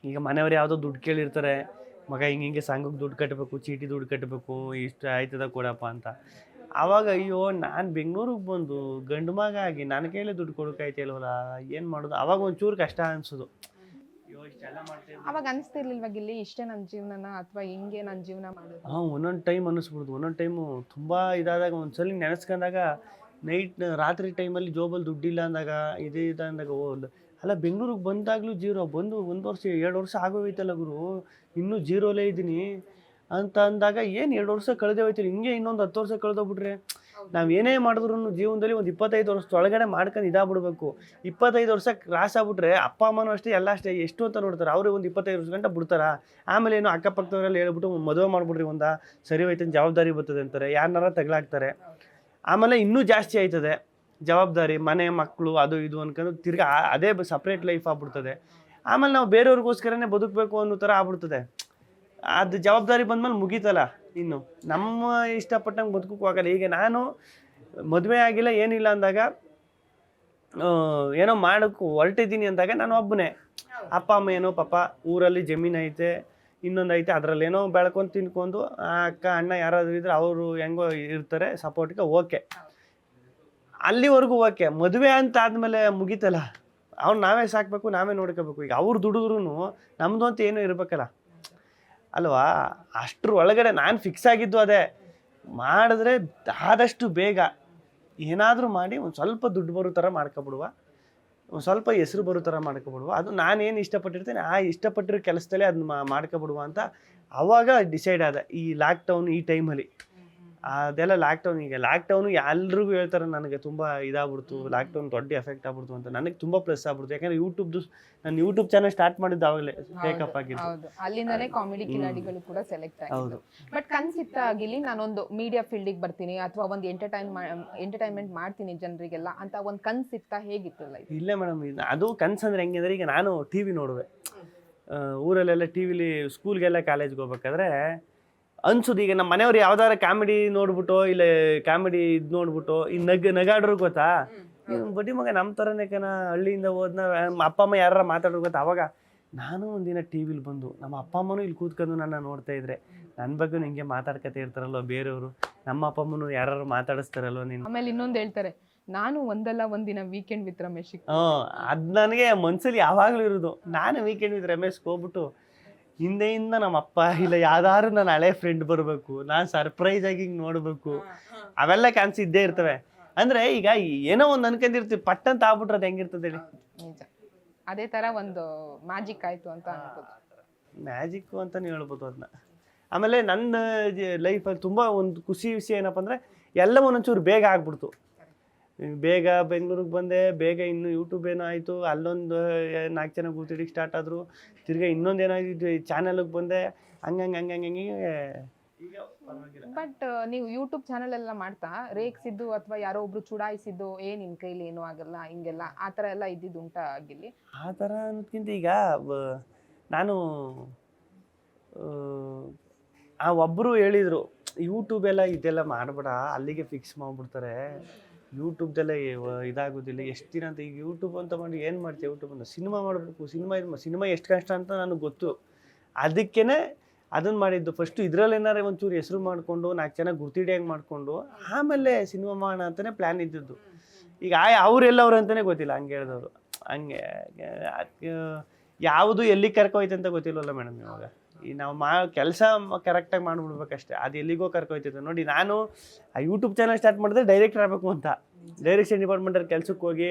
ಈಗ ಮನೆಯವ್ರು ಯಾವುದೋ ದುಡ್ಡು ಕೇಳಿರ್ತಾರೆ, ಮಗ ಹಿಂಗೆ ಸಂಘಕ್ಕೆ ದುಡ್ಡು ಕಟ್ಟಬೇಕು, ಚೀಟಿ ದುಡ್ಡು ಕಟ್ಟಬೇಕು, ಇಷ್ಟು ಆಯ್ತದ ಕೊಡಪ್ಪ ಅಂತ. ಆವಾಗ ಅಯ್ಯೋ ನಾನು ಬೆಂಗಳೂರಿಗೆ ಬಂದು ಗಂಡು ಮಗ ಆಗಿ ನನ್ನ ಕೈಲೇ ದುಡ್ಡು ಕೊಡೋಕಾಯ್ತಿಲ್ವಲ್ಲ, ಏನು ಮಾಡೋದು? ಆವಾಗ ಒಂಚೂರು ಕಷ್ಟ ಅನಿಸೋದು. ಅವಾಗ ಅನಿಸ್ತಿರ್ಲಿಲ್ವಾ ಗಿಲ್ಲಿ ಇಷ್ಟೇ ನನ್ನ ಜೀವನನ ಅಥವಾ ಹಿಂಗೆ ನನ್ನ ಜೀವನ ಮಾಡೋದು? ಒಂದೊಂದು ಟೈಮ್ ಅನ್ನಿಸ್ಬಿಡ್ದು. ಒಂದೊಂದು ಟೈಮು ತುಂಬ ಇದಾದಾಗ ಒಂದ್ಸಲ ನೆನೆಸ್ಕೊಂಡಾಗ ರಾತ್ರಿ ಟೈಮಲ್ಲಿ ಜೋಬಲ್ಲಿ ದುಡ್ಡಿಲ್ಲ ಅಂದಾಗ ಅಂದಾಗ ಅಲ್ಲ ಬೆಂಗಳೂರಿಗೆ ಬಂದಾಗಲೂ ಜೀರೋ, ಬಂದು 1 ವರ್ಷ 2 ವರ್ಷ ಆಗೋಯ್ತಲ್ಲ ಗುರು, ಇನ್ನೂ ಜೀರೋಲೇ ಇದ್ದೀನಿ ಅಂತ ಅಂದಾಗ ಏನು 2 ವರ್ಷ ಕಳೆದೇ ಹೋಯ್ತಿಲ್ಲ, ಹಿಂಗೆ ಇನ್ನೊಂದು 10 ವರ್ಷ ಕಳೆದೋಗ್ಬಿಟ್ರೆ ನಾವು ಏನೇ ಮಾಡಿದ್ರು ಜೀವನದಲ್ಲಿ ಒಂದು 25 ವರ್ಷದೊಳಗಡೆ ಮಾಡ್ಕೊಂಡು ಇದಾಗ್ಬಿಡ್ಬೇಕು. 25 ವರ್ಷ ಕ್ರಾಸ್ ಆಗ್ಬಿಟ್ರೆ ಅಪ್ಪ ಅಮ್ಮನೂ ಅಷ್ಟೇ, ಎಲ್ಲ ಅಷ್ಟೇ, ಎಷ್ಟು ಅಂತ ನೋಡ್ತಾರೆ. ಅವರು ಒಂದು 25 ವರ್ಷ ಗಂಟ ಬಿಡ್ತಾರ. ಆಮೇಲೆ ಏನು ಅಕ್ಕಪಕ್ಕದವರೆಲ್ಲ ಹೇಳ್ಬಿಟ್ಟು ಮದುವೆ ಮಾಡ್ಬಿಡ್ರಿ, ಸರಿ ಹೋಯ್ತು ಜವಾಬ್ದಾರಿ ಬರ್ತದೆ ಅಂತಾರೆ, ಯಾರನ್ನಾರ ತಗಲಾಕ್ತಾರೆ. ಆಮೇಲೆ ಇನ್ನೂ ಜಾಸ್ತಿ ಆಯ್ತದೆ ಜವಾಬ್ದಾರಿ, ಮನೆ ಮಕ್ಕಳು ಅದು ಇದು ಅನ್ಕೊಂಡು ತಿರ್ಗಾ ಅದೇ ಸಪ್ರೇಟ್ ಲೈಫ್ ಆಗ್ಬಿಡ್ತದೆ. ಆಮೇಲೆ ನಾವು ಬೇರೆಯವ್ರಿಗೋಸ್ಕರನೇ ಬದುಕಬೇಕು ಅನ್ನೋ ಥರ ಆಗ್ಬಿಡ್ತದೆ. ಅದು ಜವಾಬ್ದಾರಿ ಬಂದ್ಮೇಲೆ ಮುಗೀತಲ್ಲ, ಇನ್ನು ನಮ್ಮ ಇಷ್ಟಪಟ್ಟಂಗೆ ಬದುಕೋಕ್ಕೂ ಆಗಲ್ಲ. ಈಗ ನಾನು ಮದುವೆ ಆಗಿಲ್ಲ ಏನಿಲ್ಲ ಅಂದಾಗ ಏನೋ ಮಾಡೋಕ್ಕೂ ಹೊರಟಿದ್ದೀನಿ ಅಂದಾಗ ನಾನು ಒಬ್ಬನೇ. ಅಪ್ಪ ಅಮ್ಮ ಏನೋ ಪಾಪ ಊರಲ್ಲಿ ಜಮೀನು ಐತೆ, ಇನ್ನೊಂದು ಐತೆ, ಅದರಲ್ಲೇನೋ ಬೆಳ್ಕೊಂಡು ತಿನ್ಕೊಂಡು ಅಕ್ಕ ಅಣ್ಣ ಯಾರಾದರೂ ಇದ್ರೆ ಅವರು ಹೆಂಗೋ ಇರ್ತಾರೆ ಸಪೋರ್ಟ್ಗೆ, ಓಕೆ, ಅಲ್ಲಿವರೆಗೂ ಓಕೆ. ಮದುವೆ ಅಂತ ಆದಮೇಲೆ ಮುಗೀತಲ್ಲ, ಅವ್ರು ನಾವೇ ಸಾಕಬೇಕು, ನಾವೇ ನೋಡ್ಕೋಬೇಕು. ಈಗ ಅವ್ರು ದುಡಿದ್ರೂ ನಮ್ಮದು ಅಂತ ಏನೂ ಇರಬೇಕಲ್ಲ ಅಲ್ವಾ? ಅಷ್ಟ್ರ ಒಳಗಡೆ ನಾನು ಫಿಕ್ಸ್ ಆಗಿದ್ದು ಅದೇ, ಮಾಡಿದ್ರೆ ಆದಷ್ಟು ಬೇಗ ಏನಾದರೂ ಮಾಡಿ ಒಂದು ಸ್ವಲ್ಪ ದುಡ್ಡು ಬರೋ ಥರ ಮಾಡ್ಕೊಬಿಡುವ, ಒಂದು ಸ್ವಲ್ಪ ಹೆಸರು ಬರೋ ಥರ ಮಾಡ್ಕೊಬಿಡುವ. ಅದು ನಾನೇನು ಇಷ್ಟಪಟ್ಟಿರ್ತೇನೆ ಆ ಇಷ್ಟಪಟ್ಟಿರೋ ಕೆಲಸದಲ್ಲೇ ಅದನ್ನ ಮಾಡ್ಕೊಬಿಡುವ ಅಂತ ಆವಾಗ ಡಿಸೈಡ್ ಆದ. ಈ ಲಾಕ್ಡೌನ್ ಈ ಟೈಮಲ್ಲಿ ಅದೆಲ್ಲ ಲಾಕ್ಡೌನು ಎಲ್ರಿಗೂ ಹೇಳ್ತಾರೆ, ನನಗೆ ತುಂಬ ಇದಾಗ್ಬಿಡ್ತು, ಲಾಕ್ಡೌನ್ ದೊಡ್ಡ ಎಫೆಕ್ಟ್ ಆಗ್ಬಿಡ್ತು ಅಂತ. ನನಗೆ ತುಂಬ ಪ್ಲಸ್ ಆಗ್ಬಿಡ್ತು. ಯಾಕಂದರೆ ನಾನು ಯೂಟ್ಯೂಬ್ ಚಾನಲ್ ಸ್ಟಾರ್ಟ್ ಮಾಡಿದ್ದು ಆವಾಗಲೇ ಟೇಕಪ್ ಆಗಿದ್ದು. ಅಲ್ಲಿಂದನೇ ಕಾಮಿಡಿ ಕಿಲಾಡಿಗಳು ಕೂಡ ಸೆಲೆಕ್ಟ್ ಆಗಿದೆ. ಬಟ್ ಕನ್ಸಿತ್ತ ಗಿಲ್ಲಿ ನಾನೊಂದು ಮೀಡಿಯಾ ಫೀಲ್ಡಿಗೆ ಬರ್ತೀನಿ ಅಥವಾ ಒಂದು ಎಂಟರ್ಟೈನ್ಮೆಂಟ್ ಮಾಡ್ತೀನಿ ಜನರಿಗೆಲ್ಲ ಅಂತ ಒಂದು ಕನ್ಸಿತ್ತ? ಹೇಗಿತ್ತು ಲೈಫ್? ಇಲ್ಲ ಮೇಡಮ್, ಅದು ಕನ್ಸಂದ್ರೆ ಹೆಂಗೆ ಅಂದರೆ, ಈಗ ನಾನು TV ನೋಡುವೆ ಊರಲ್ಲೆಲ್ಲ, ಟಿವಿಲಿ ಸ್ಕೂಲ್ಗೆಲ್ಲ ಕಾಲೇಜ್ಗೆ ಹೋಗ್ಬೇಕಾದ್ರೆ ಅನ್ಸುದು. ಈಗ ನಮ್ಮ ಮನೆಯವ್ರು ಯಾವ್ದಾರ ಕಾಮಿಡಿ ನೋಡ್ಬಿಟ್ಟು ಇಲ್ಲ ಕಾಮಿಡಿ ಇದು ನೋಡ್ಬಿಟ್ಟು ಈ ನಗಾಡ್ರು ಗೊತ್ತಾ, ಬಡ್ಡಿ ಮಗ ನಮ್ಮ ಥರನೇ ಕಣ, ಹಳ್ಳಿಯಿಂದ ಹೋದ್ನ ಅಪ್ಪ ಅಮ್ಮ ಯಾರ ಮಾತಾಡೋರು ಗೊತ್ತಾ. ಅವಾಗ ನಾನು ಒಂದಿನ TVಲಿ ಬಂದು ನಮ್ಮ ಅಪ್ಪ ಅಮ್ಮನೂ ಇಲ್ಲಿ ಕೂತ್ಕೊಂಡು ನನ್ನ ನೋಡ್ತಾ ಇದ್ರೆ ನನ್ನ ಬಗ್ಗೆ ಹಿಂಗೆ ಮಾತಾಡ್ಕೊತಾ ಇರ್ತಾರಲ್ವ ಬೇರೆಯವರು, ನಮ್ಮ ಅಪ್ಪ ಅಮ್ಮನೂ ಯಾರು ಮಾತಾಡಿಸ್ತಾರಲ್ವ ನೀನು. ಆಮೇಲೆ ಇನ್ನೊಂದು ಹೇಳ್ತಾರೆ, ನಾನು ಒಂದಿನ ವೀಕೆಂಡ್ ವಿತ್ ರಮೇಶ್. ಅದು ನನಗೆ ಮನ್ಸಲ್ಲಿ ಯಾವಾಗಲೂ ಇರೋದು. ನಾನು ವೀಕೆಂಡ್ ವಿತ್ ರಮೇಶ್ಗೆ ಹೋಗ್ಬಿಟ್ಟು ಹಿಂದೆಯಿಂದ ನಮ್ಮ ಅಪ್ಪ ಇಲ್ಲ ಯಾವ್ದಾದ್ರು ನನ್ನ ಹಳೆ ಫ್ರೆಂಡ್ ಬರಬೇಕು, ನಾನು ಸರ್ಪ್ರೈಸ್ ಆಗಿ ಹಿಂಗೆ ನೋಡಬೇಕು, ಅವೆಲ್ಲ ಕ್ಯಾನ್ಸ್ ಇದ್ದೇ ಇರ್ತವೆ. ಅಂದರೆ ಈಗ ಏನೋ ಒಂದು ಅನ್ಕೊಂಡಿರ್ತೀವಿ, ಪಟ್ಟಂತ ಆಗ್ಬಿಟ್ರೆ ಅದು ಹೆಂಗಿರ್ತದೆ ಹೇಳಿ. ನಿಜ, ಅದೇ ಥರ ಒಂದು ಮ್ಯಾಜಿಕ್ ಆಯಿತು ಅಂತ ಅನ್ಬೋದು. ಮ್ಯಾಜಿಕ್ಕು ಅಂತಲೇ ಹೇಳ್ಬೋದು ಅದನ್ನ. ಆಮೇಲೆ ನನ್ನ ಲೈಫಲ್ಲಿ ತುಂಬ ಒಂದು ಖುಷಿ ವಿಷಯ ಏನಪ್ಪ ಅಂದರೆ, ಎಲ್ಲ ಒಂದೊಂಚೂರು ಬೇಗ ಆಗ್ಬಿಡ್ತು. ಬೇಗ ಬೆಂಗಳೂರಿಗೆ ಬಂದೆ, ಬೇಗ ಇನ್ನು ಯೂಟ್ಯೂಬ್ ಏನೋ ಆಯಿತು, ಅಲ್ಲೊಂದು 4 ಜನ ಗುರ್ತಿಡಿಗೆ ಸ್ಟಾರ್ಟ್ ಆದರು, ತಿರ್ಗಾ ಇನ್ನೊಂದು ಏನಾಗಿದ್ದು ಚಾನಲ್ಗೆ ಬಂದೆ, ಹಂಗೆ ಈಗ ಪರವಾಗಿಲ್ಲ. ಬಟ್ ನೀವು ಯೂಟ್ಯೂಬ್ ಚಾನಲ್ ಎಲ್ಲ ಮಾಡ್ತಾ ರೇಗ್ಸಿದ್ದು ಅಥವಾ ಯಾರೋ ಒಬ್ರು ಚುಡಾಯಿಸಿದ್ದು ನಿನ್ ಕೈಲಿ ಏನೂ ಆಗಲ್ಲ ಹಿಂಗೆಲ್ಲ ಆ ಥರ ಎಲ್ಲ ಇದ್ದಿದ್ದು ಉಂಟಾ ಗಿಲ್ಲಿ? ಆ ಥರ ಅನ್ನೋದ್ಕಿಂತ ಈಗ ನಾನು ಒಬ್ಬರು ಹೇಳಿದರು, ಯೂಟ್ಯೂಬೆಲ್ಲ ಇದೆಲ್ಲ ಮಾಡಬೇಡ, ಅಲ್ಲಿಗೆ ಫಿಕ್ಸ್ ಮಾಡಿಬಿಡ್ತಾರೆ, ಯೂಟ್ಯೂಬ್ದೆಲ್ಲ ಇದಾಗೋದಿಲ್ಲ, ಎಷ್ಟು ದಿನ ಅಂತ. ಈಗ ಯೂಟ್ಯೂಬ್ ಅಂತ ಮಾಡಿ ಏನು ಮಾಡ್ತೀವಿ? ಯೂಟ್ಯೂಬ್ ಅಂತ ಸಿನಿಮಾ ಮಾಡಬೇಕು, ಸಿನಿಮಾ ಎಷ್ಟು ಕಷ್ಟ ಅಂತ ನನಗೆ ಗೊತ್ತು, ಅದಕ್ಕೇ ಅದನ್ನು ಮಾಡಿದ್ದು. ಫಸ್ಟು ಇದರಲ್ಲಿ ಏನಾರು ಒಂಚೂರು ಹೆಸರು ಮಾಡಿಕೊಂಡು 4 ಜನ ಗುರ್ತಿಡಿಯಂಗೆ ಮಾಡಿಕೊಂಡು ಆಮೇಲೆ ಸಿನಿಮಾ ಮಾಡೋಣ ಅಂತಲೇ ಪ್ಲ್ಯಾನ್ ಇದ್ದಿದ್ದು. ಈಗ ಅವರೆಲ್ಲವ್ರು ಅಂತಲೇ ಗೊತ್ತಿಲ್ಲ, ಹಂಗೆ ಹೇಳಿದವರು. ಹಂಗೆ ಯಾವುದು ಎಲ್ಲಿಗೆ ಕರ್ಕೊಯ್ತು ಅಂತ ಗೊತ್ತಿಲ್ವಲ್ಲ ಮೇಡಮ್. ಇವಾಗ ಈ ನಾವು ಕೆಲಸ ಕರೆಕ್ಟಾಗಿ ಮಾಡಿಬಿಡ್ಬೇಕಷ್ಟೆ, ಅದು ಎಲ್ಲಿಗೋ ಕರ್ಕೊಯ್ತೈತೆ ನೋಡಿ. ನಾನು ಆ ಯೂಟ್ಯೂಬ್ ಚಾನಲ್ ಸ್ಟಾರ್ಟ್ ಮಾಡಿದ್ರೆ ಡೈರೆಕ್ಟರ್ ಆಗಬೇಕು ಅಂತ, ಡೈರೆಕ್ಷನ್ ಡಿಪಾರ್ಟ್ಮೆಂಟಲ್ಲಿ ಕೆಲ್ಸಕ್ಕೆ ಹೋಗಿ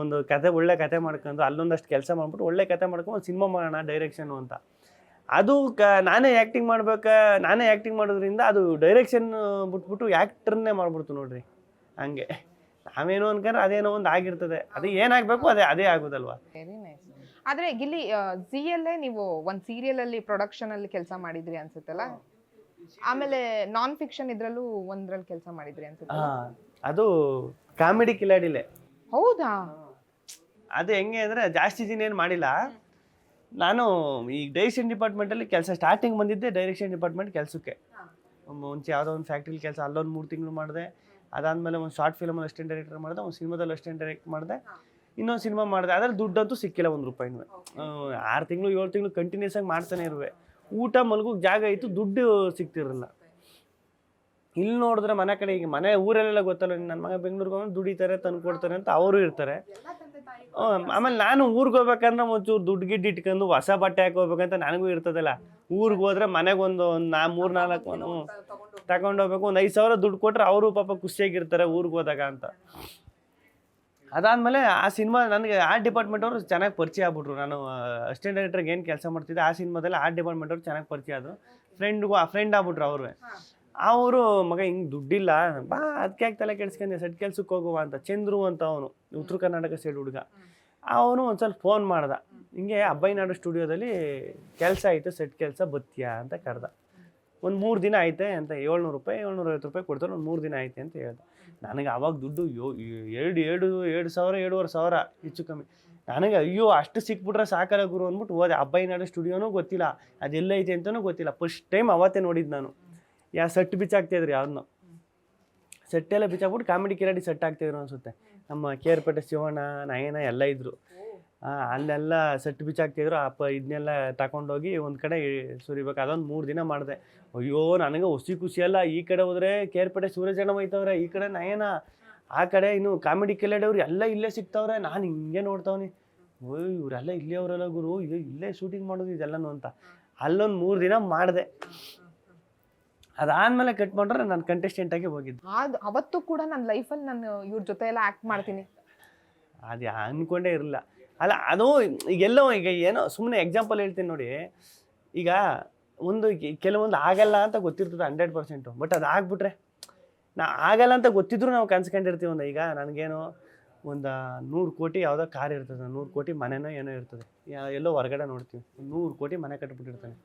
ಒಂದು ಒಳ್ಳೆ ಕತೆ ಮಾಡ್ಕೊಂಡು ಅಲ್ಲೊಂದಷ್ಟು ಕೆಲಸ ಮಾಡ್ಬಿಟ್ಟು ಒಳ್ಳೆ ಕತೆ ಮಾಡ್ಕೊಂಡು ಒಂದು ಸಿನಿಮಾ ಮಾಡೋಣ ಡೈರೆಕ್ಷನು ಅಂತ. ಅದು ನಾನೇ ಆ್ಯಕ್ಟಿಂಗ್ ಮಾಡೋದ್ರಿಂದ ಅದು ಡೈರೆಕ್ಷನ್ ಬಿಟ್ಬಿಟ್ಟು ಆ್ಯಕ್ಟ್ರನ್ನೇ ಮಾಡ್ಬಿಡ್ತು ನೋಡ್ರಿ. ಹಂಗೆ ನಾವೇನೋ ಅನ್ಕೊಂಡ್ರೆ ಅದೇನೋ ಒಂದು ಆಗಿರ್ತದೆ, ಅದು ಏನಾಗಬೇಕು ಅದೇ ಆಗೋದಲ್ವಾ. Very nice. ಆದ್ರೆ ಗಿಲ್ಲಿ ಝೀಯಲ್ಲೇ ನೀವು ಒಂದು ಸೀರಿಯಲಲ್ಲಿ ಪ್ರೊಡಕ್ಷನಲ್ಲಿ ಕೆಲಸ ಮಾಡಿದ್ರಿ ಅನ್ಸುತ್ತಲ್ಲ, ಆಮೇಲೆ ನಾನ್ ಫಿಕ್ಷನ್ ಇದ್ರಲ್ಲೂ ಒಂದ್ರಲ್ಲಿ ಕೆಲಸ ಮಾಡಿದ್ರಿ ಅನ್ಸುತ್ತೆ. ಅದು ಕಾಮಿಡಿ ಕಿಲಾಡಿಲೇ. ಹೌದಾ? ಅದು ಹೆಂಗೆ ಅಂದರೆ ಜಾಸ್ತಿ ದಿನ ಏನು ಮಾಡಿಲ್ಲ ನಾನು. ಈ ಡೈರೆಕ್ಷನ್ ಡಿಪಾರ್ಟ್ಮೆಂಟಲ್ಲಿ ಕೆಲಸ ಸ್ಟಾರ್ಟಿಂಗ್ ಬಂದಿದ್ದೆ ಡೈರೆಕ್ಷನ್ ಡಿಪಾರ್ಟ್ಮೆಂಟ್ ಕೆಲಸಕ್ಕೆ. ಮುಂಚೆ ಯಾವುದೋ ಒಂದು ಫ್ಯಾಕ್ಟ್ರಿಲಿ ಕೆಲಸ, ಅಲ್ಲೊಂದು 3 ತಿಂಗಳು ಮಾಡಿದೆ. ಅದಾದಮೇಲೆ ಒಂದು ಶಾರ್ಟ್ ಫಿಲ್ಮಲ್ಲಿ ಅಸಿಸ್ಟೆಂಟ್ ಡೈರೆಕ್ಟರ್ ಮಾಡಿದೆ, ಒಂದು ಸಿನಿಮಾದಲ್ಲಿ ಅಸಿಸ್ಟೆಂಟ್ ಡೈರೆಕ್ಟ್ ಮಾಡಿದೆ, ಇನ್ನೊಂದು ಸಿನಿಮಾ ಮಾಡಿದೆ. ಅದ್ರಲ್ಲಿ ದುಡ್ಡಂತೂ ಸಿಕ್ಕಿಲ್ಲ 1 ರೂಪಾಯಿನೂ. 6 ತಿಂಗಳು 7 ತಿಂಗಳು ಕಂಟಿನ್ಯೂಸ್ ಆಗಿ ಮಾಡ್ತಾನೆ ಇರುವೆ. ಊಟ ಮಲ್ಗೋಕ್ಕೆ ಜಾಗ ಇತ್ತು, ದುಡ್ಡು ಸಿಗ್ತಿರಲಿಲ್ಲ. ಇಲ್ಲಿ ನೋಡಿದ್ರೆ ಮನೆ ಕಡೆ, ಈಗ ಮನೆ ಊರಲ್ಲೆಲ್ಲ ಗೊತ್ತಲ್ಲ, ನನ್ನ ಮಗ ಬೆಂಗಳೂರಿಗೆ ಹೋಗಿ ದುಡಿತಾರೆ, ತಂದು ಕೊಡ್ತಾರೆ ಅಂತ ಅವರು ಇರ್ತಾರೆ. ಆಮೇಲೆ ನಾನು ಊರಿಗೆ ಹೋಗ್ಬೇಕಂದ್ರೆ ಒಂಚೂರು ದುಡ್ಡು ಗಿಡ್ಡು ಇಟ್ಕೊಂಡು ಹೊಸ ಬಟ್ಟೆ ಹಾಕೋಬೇಕಂತ ನನಗೂ ಇರ್ತದಲ್ಲ. ಊರಿಗೆ ಹೋದ್ರೆ ಮನೆಗೊಂದು 3-4 ತಗೊಂಡೋಗ್ಬೇಕು. ಒಂದು 5,000 ದುಡ್ಡು ಕೊಟ್ಟರೆ ಅವರು ಪಾಪ ಖುಷಿಯಾಗಿರ್ತಾರೆ ಊರಿಗೆ ಹೋದಾಗ ಅಂತ. ಅದಾದಮೇಲೆ ಆ ಸಿನಿಮಾ ನನಗೆ ಆರ್ಟ್ ಡಿಪಾರ್ಟ್ಮೆಂಟ್ ಅವರು ಚೆನ್ನಾಗಿ ಪರಿಚಯ ಆಗ್ಬಿಟ್ರು. ನಾನು ಅಸಿಸ್ಟೆಂಟ್ ಡೈರೆಕ್ಟರ್ಗೆ ಏನು ಕೆಲಸ ಮಾಡ್ತಿದ್ದೆ, ಆ ಸಿನಿಮಾದಲ್ಲಿ ಆರ್ಟ್ ಡಿಪಾರ್ಟ್ಮೆಂಟ್ ಅವ್ರು ಚೆನ್ನಾಗಿ ಪರಿಚಯ ಆದರು. ಫ್ರೆಂಡ್ ಆಗ್ಬಿಟ್ರು ಅವರು. ಅವರು ಮಗ ಹಿಂಗೆ ದುಡ್ಡಿಲ್ಲ ಬಾ, ಅದಕ್ಕೆ ಯಾಕೆ ತಲೆ ಕೆಡ್ಸ್ಕೊಂಡೆ, ಸೆಟ್ ಕೆಲ್ಸಕ್ಕೆ ಹೋಗುವ ಅಂತ. ಚಂದ್ರು ಅಂತ ಅವನು ಉತ್ತರ ಕರ್ನಾಟಕ ಸೈಡ್ ಹುಡುಗ. ಅವನು ಒಂದು ಸ್ವಲ್ಪ ಫೋನ್ ಮಾಡ್ದ, ಹಿಂಗೆ ಅಬ್ಬಯ್ಯನಾಡು ಸ್ಟುಡಿಯೋದಲ್ಲಿ ಕೆಲಸ ಐತೆ, ಸೆಟ್ ಕೆಲಸ ಬತ್ತೀಯಾ ಅಂತ ಕರೆದ. ಒಂದು 3 ದಿನ ಐತೆ ಅಂತ, 700 ರೂಪಾಯಿ 750 ರೂಪಾಯಿ ಕೊಡ್ತಾರೆ, ಒಂದು 3 ದಿನ ಐತೆ ಅಂತ ಹೇಳ್ದೆ. ನನಗೆ ಆವಾಗ ದುಡ್ಡು 7,500 ಹೆಚ್ಚು ಕಮ್ಮಿ. ನನಗೆ ಅಯ್ಯೋ ಅಷ್ಟು ಸಿಕ್ಬಿಟ್ರೆ ಸಾಕಲ್ಲ ಗುರು ಅಂದ್ಬಿಟ್ಟು ಹೋದೆ. ಅಬ್ಬಯ್ಯನಾಡು ಸ್ಟುಡಿಯೋನೂ ಗೊತ್ತಿಲ್ಲ, ಅದೆಲ್ಲೈತೆ ಅಂತಲೂ ಗೊತ್ತಿಲ್ಲ. ಫಸ್ಟ್ ಟೈಮ್ ಅವತ್ತೇ ನೋಡಿದ್ದು ನಾನು. ಸೆಟ್ ಬಿಚ್ಚಾಕ್ತಿದ್ರು, ಯಾರನ್ನೋ ಸೆಟ್ಟೆಲ್ಲ ಬಿಚ್ಚಾಕ್ಬಿಟ್ಟು ಕಾಮಿಡಿ ಕಿಲಾಡಿ ಸೆಟ್ ಆಗ್ತಿದ್ರು ಅನಿಸುತ್ತೆ. ನಮ್ಮ ಕೇರ್ಪೇಟೆ ಶಿವಣ್ಣ, ನಯನ ಎಲ್ಲ ಇದ್ದರು. ಅಲ್ಲೆಲ್ಲ ಸೆಟ್ ಬಿಚ್ಚಾಕ್ತಿದ್ರು. ಇದನ್ನೆಲ್ಲ ತಗೊಂಡೋಗಿ ಒಂದು ಕಡೆ ಸುರಿಬೇಕು. ಅದೊಂದು 3 ದಿನ ಮಾಡಿದೆ. ಅಯ್ಯೋ ನನಗೆ ಖುಷಿಯಲ್ಲ. ಈ ಕಡೆ ಹೋದರೆ ಕೇರ್ಪೇಟೆ ಸೂರಜಣ್ಣ ಹೋಯ್ತವ್ರೆ, ಈ ಕಡೆ ನಯನ, ಆ ಕಡೆ ಇನ್ನು ಕಾಮಿಡಿ ಕಿಲಾಡಿ ಅವ್ರು ಎಲ್ಲ ಇಲ್ಲೇ ಸಿಗ್ತವ್ರೆ. ನಾನು ಹಿಂಗೆ ನೋಡ್ತಾವ್ನಿ, ಓಯ್ ಇವರೆಲ್ಲ ಇಲ್ಲೇ ಅವರೆಲ್ಲ ಗುರು, ಇಲ್ಲೇ ಶೂಟಿಂಗ್ ಮಾಡೋದು ಇದೆಲ್ಲನೂ ಅಂತ. ಅಲ್ಲೊಂದು 3 ದಿನ ಮಾಡಿದೆ. ಅದಾದ್ಮೇಲೆ ಕಟ್ ಮಾಡ್ರೆ ನಾನು ಕಂಟೆಸ್ಟೆಂಟ್ ಆಗಿ ಹೋಗಿದ್ದು. ಅವತ್ತು ಕೂಡ ನನ್ನ ಲೈಫಲ್ಲಿ ನಾನು ಇವ್ರ ಜೊತೆ ಎಲ್ಲ ಆ್ಯಕ್ಟ್ ಮಾಡ್ತೀನಿ ಅದು ಅನ್ಕೊಂಡೇ ಇರಲಿಲ್ಲ. ಅಲ್ಲ ಅದು ಈಗೆಲ್ಲೋ ಈಗ ಏನೋ ಸುಮ್ಮನೆ ಎಕ್ಸಾಂಪಲ್ ಹೇಳ್ತೀನಿ ನೋಡಿ. ಈಗ ಕೆಲವೊಂದು ಆಗಲ್ಲ ಅಂತ ಗೊತ್ತಿರ್ತದೆ 100%. ಬಟ್ ಅದು ಆಗ್ಬಿಟ್ರೆ ಆಗಲ್ಲ ಅಂತ ಗೊತ್ತಿದ್ರು ನಾವು ಕನ್ಸ್ಕೊಂಡಿರ್ತೀವಿ. ಈಗ ನನಗೇನೋ ಒಂದು 100 ಕೋಟಿ ಯಾವುದೋ ಕಾರ್ ಇರ್ತದೆ, 100 ಕೋಟಿ ಮನೆನೋ ಏನೋ ಇರ್ತದೆ, ಎಲ್ಲೋ ಹೊರಗಡೆ ನೋಡ್ತೀವಿ, 100 ಕೋಟಿ ಮನೆ ಕಟ್ಬಿಟ್ಟಿರ್ತಾನೆ.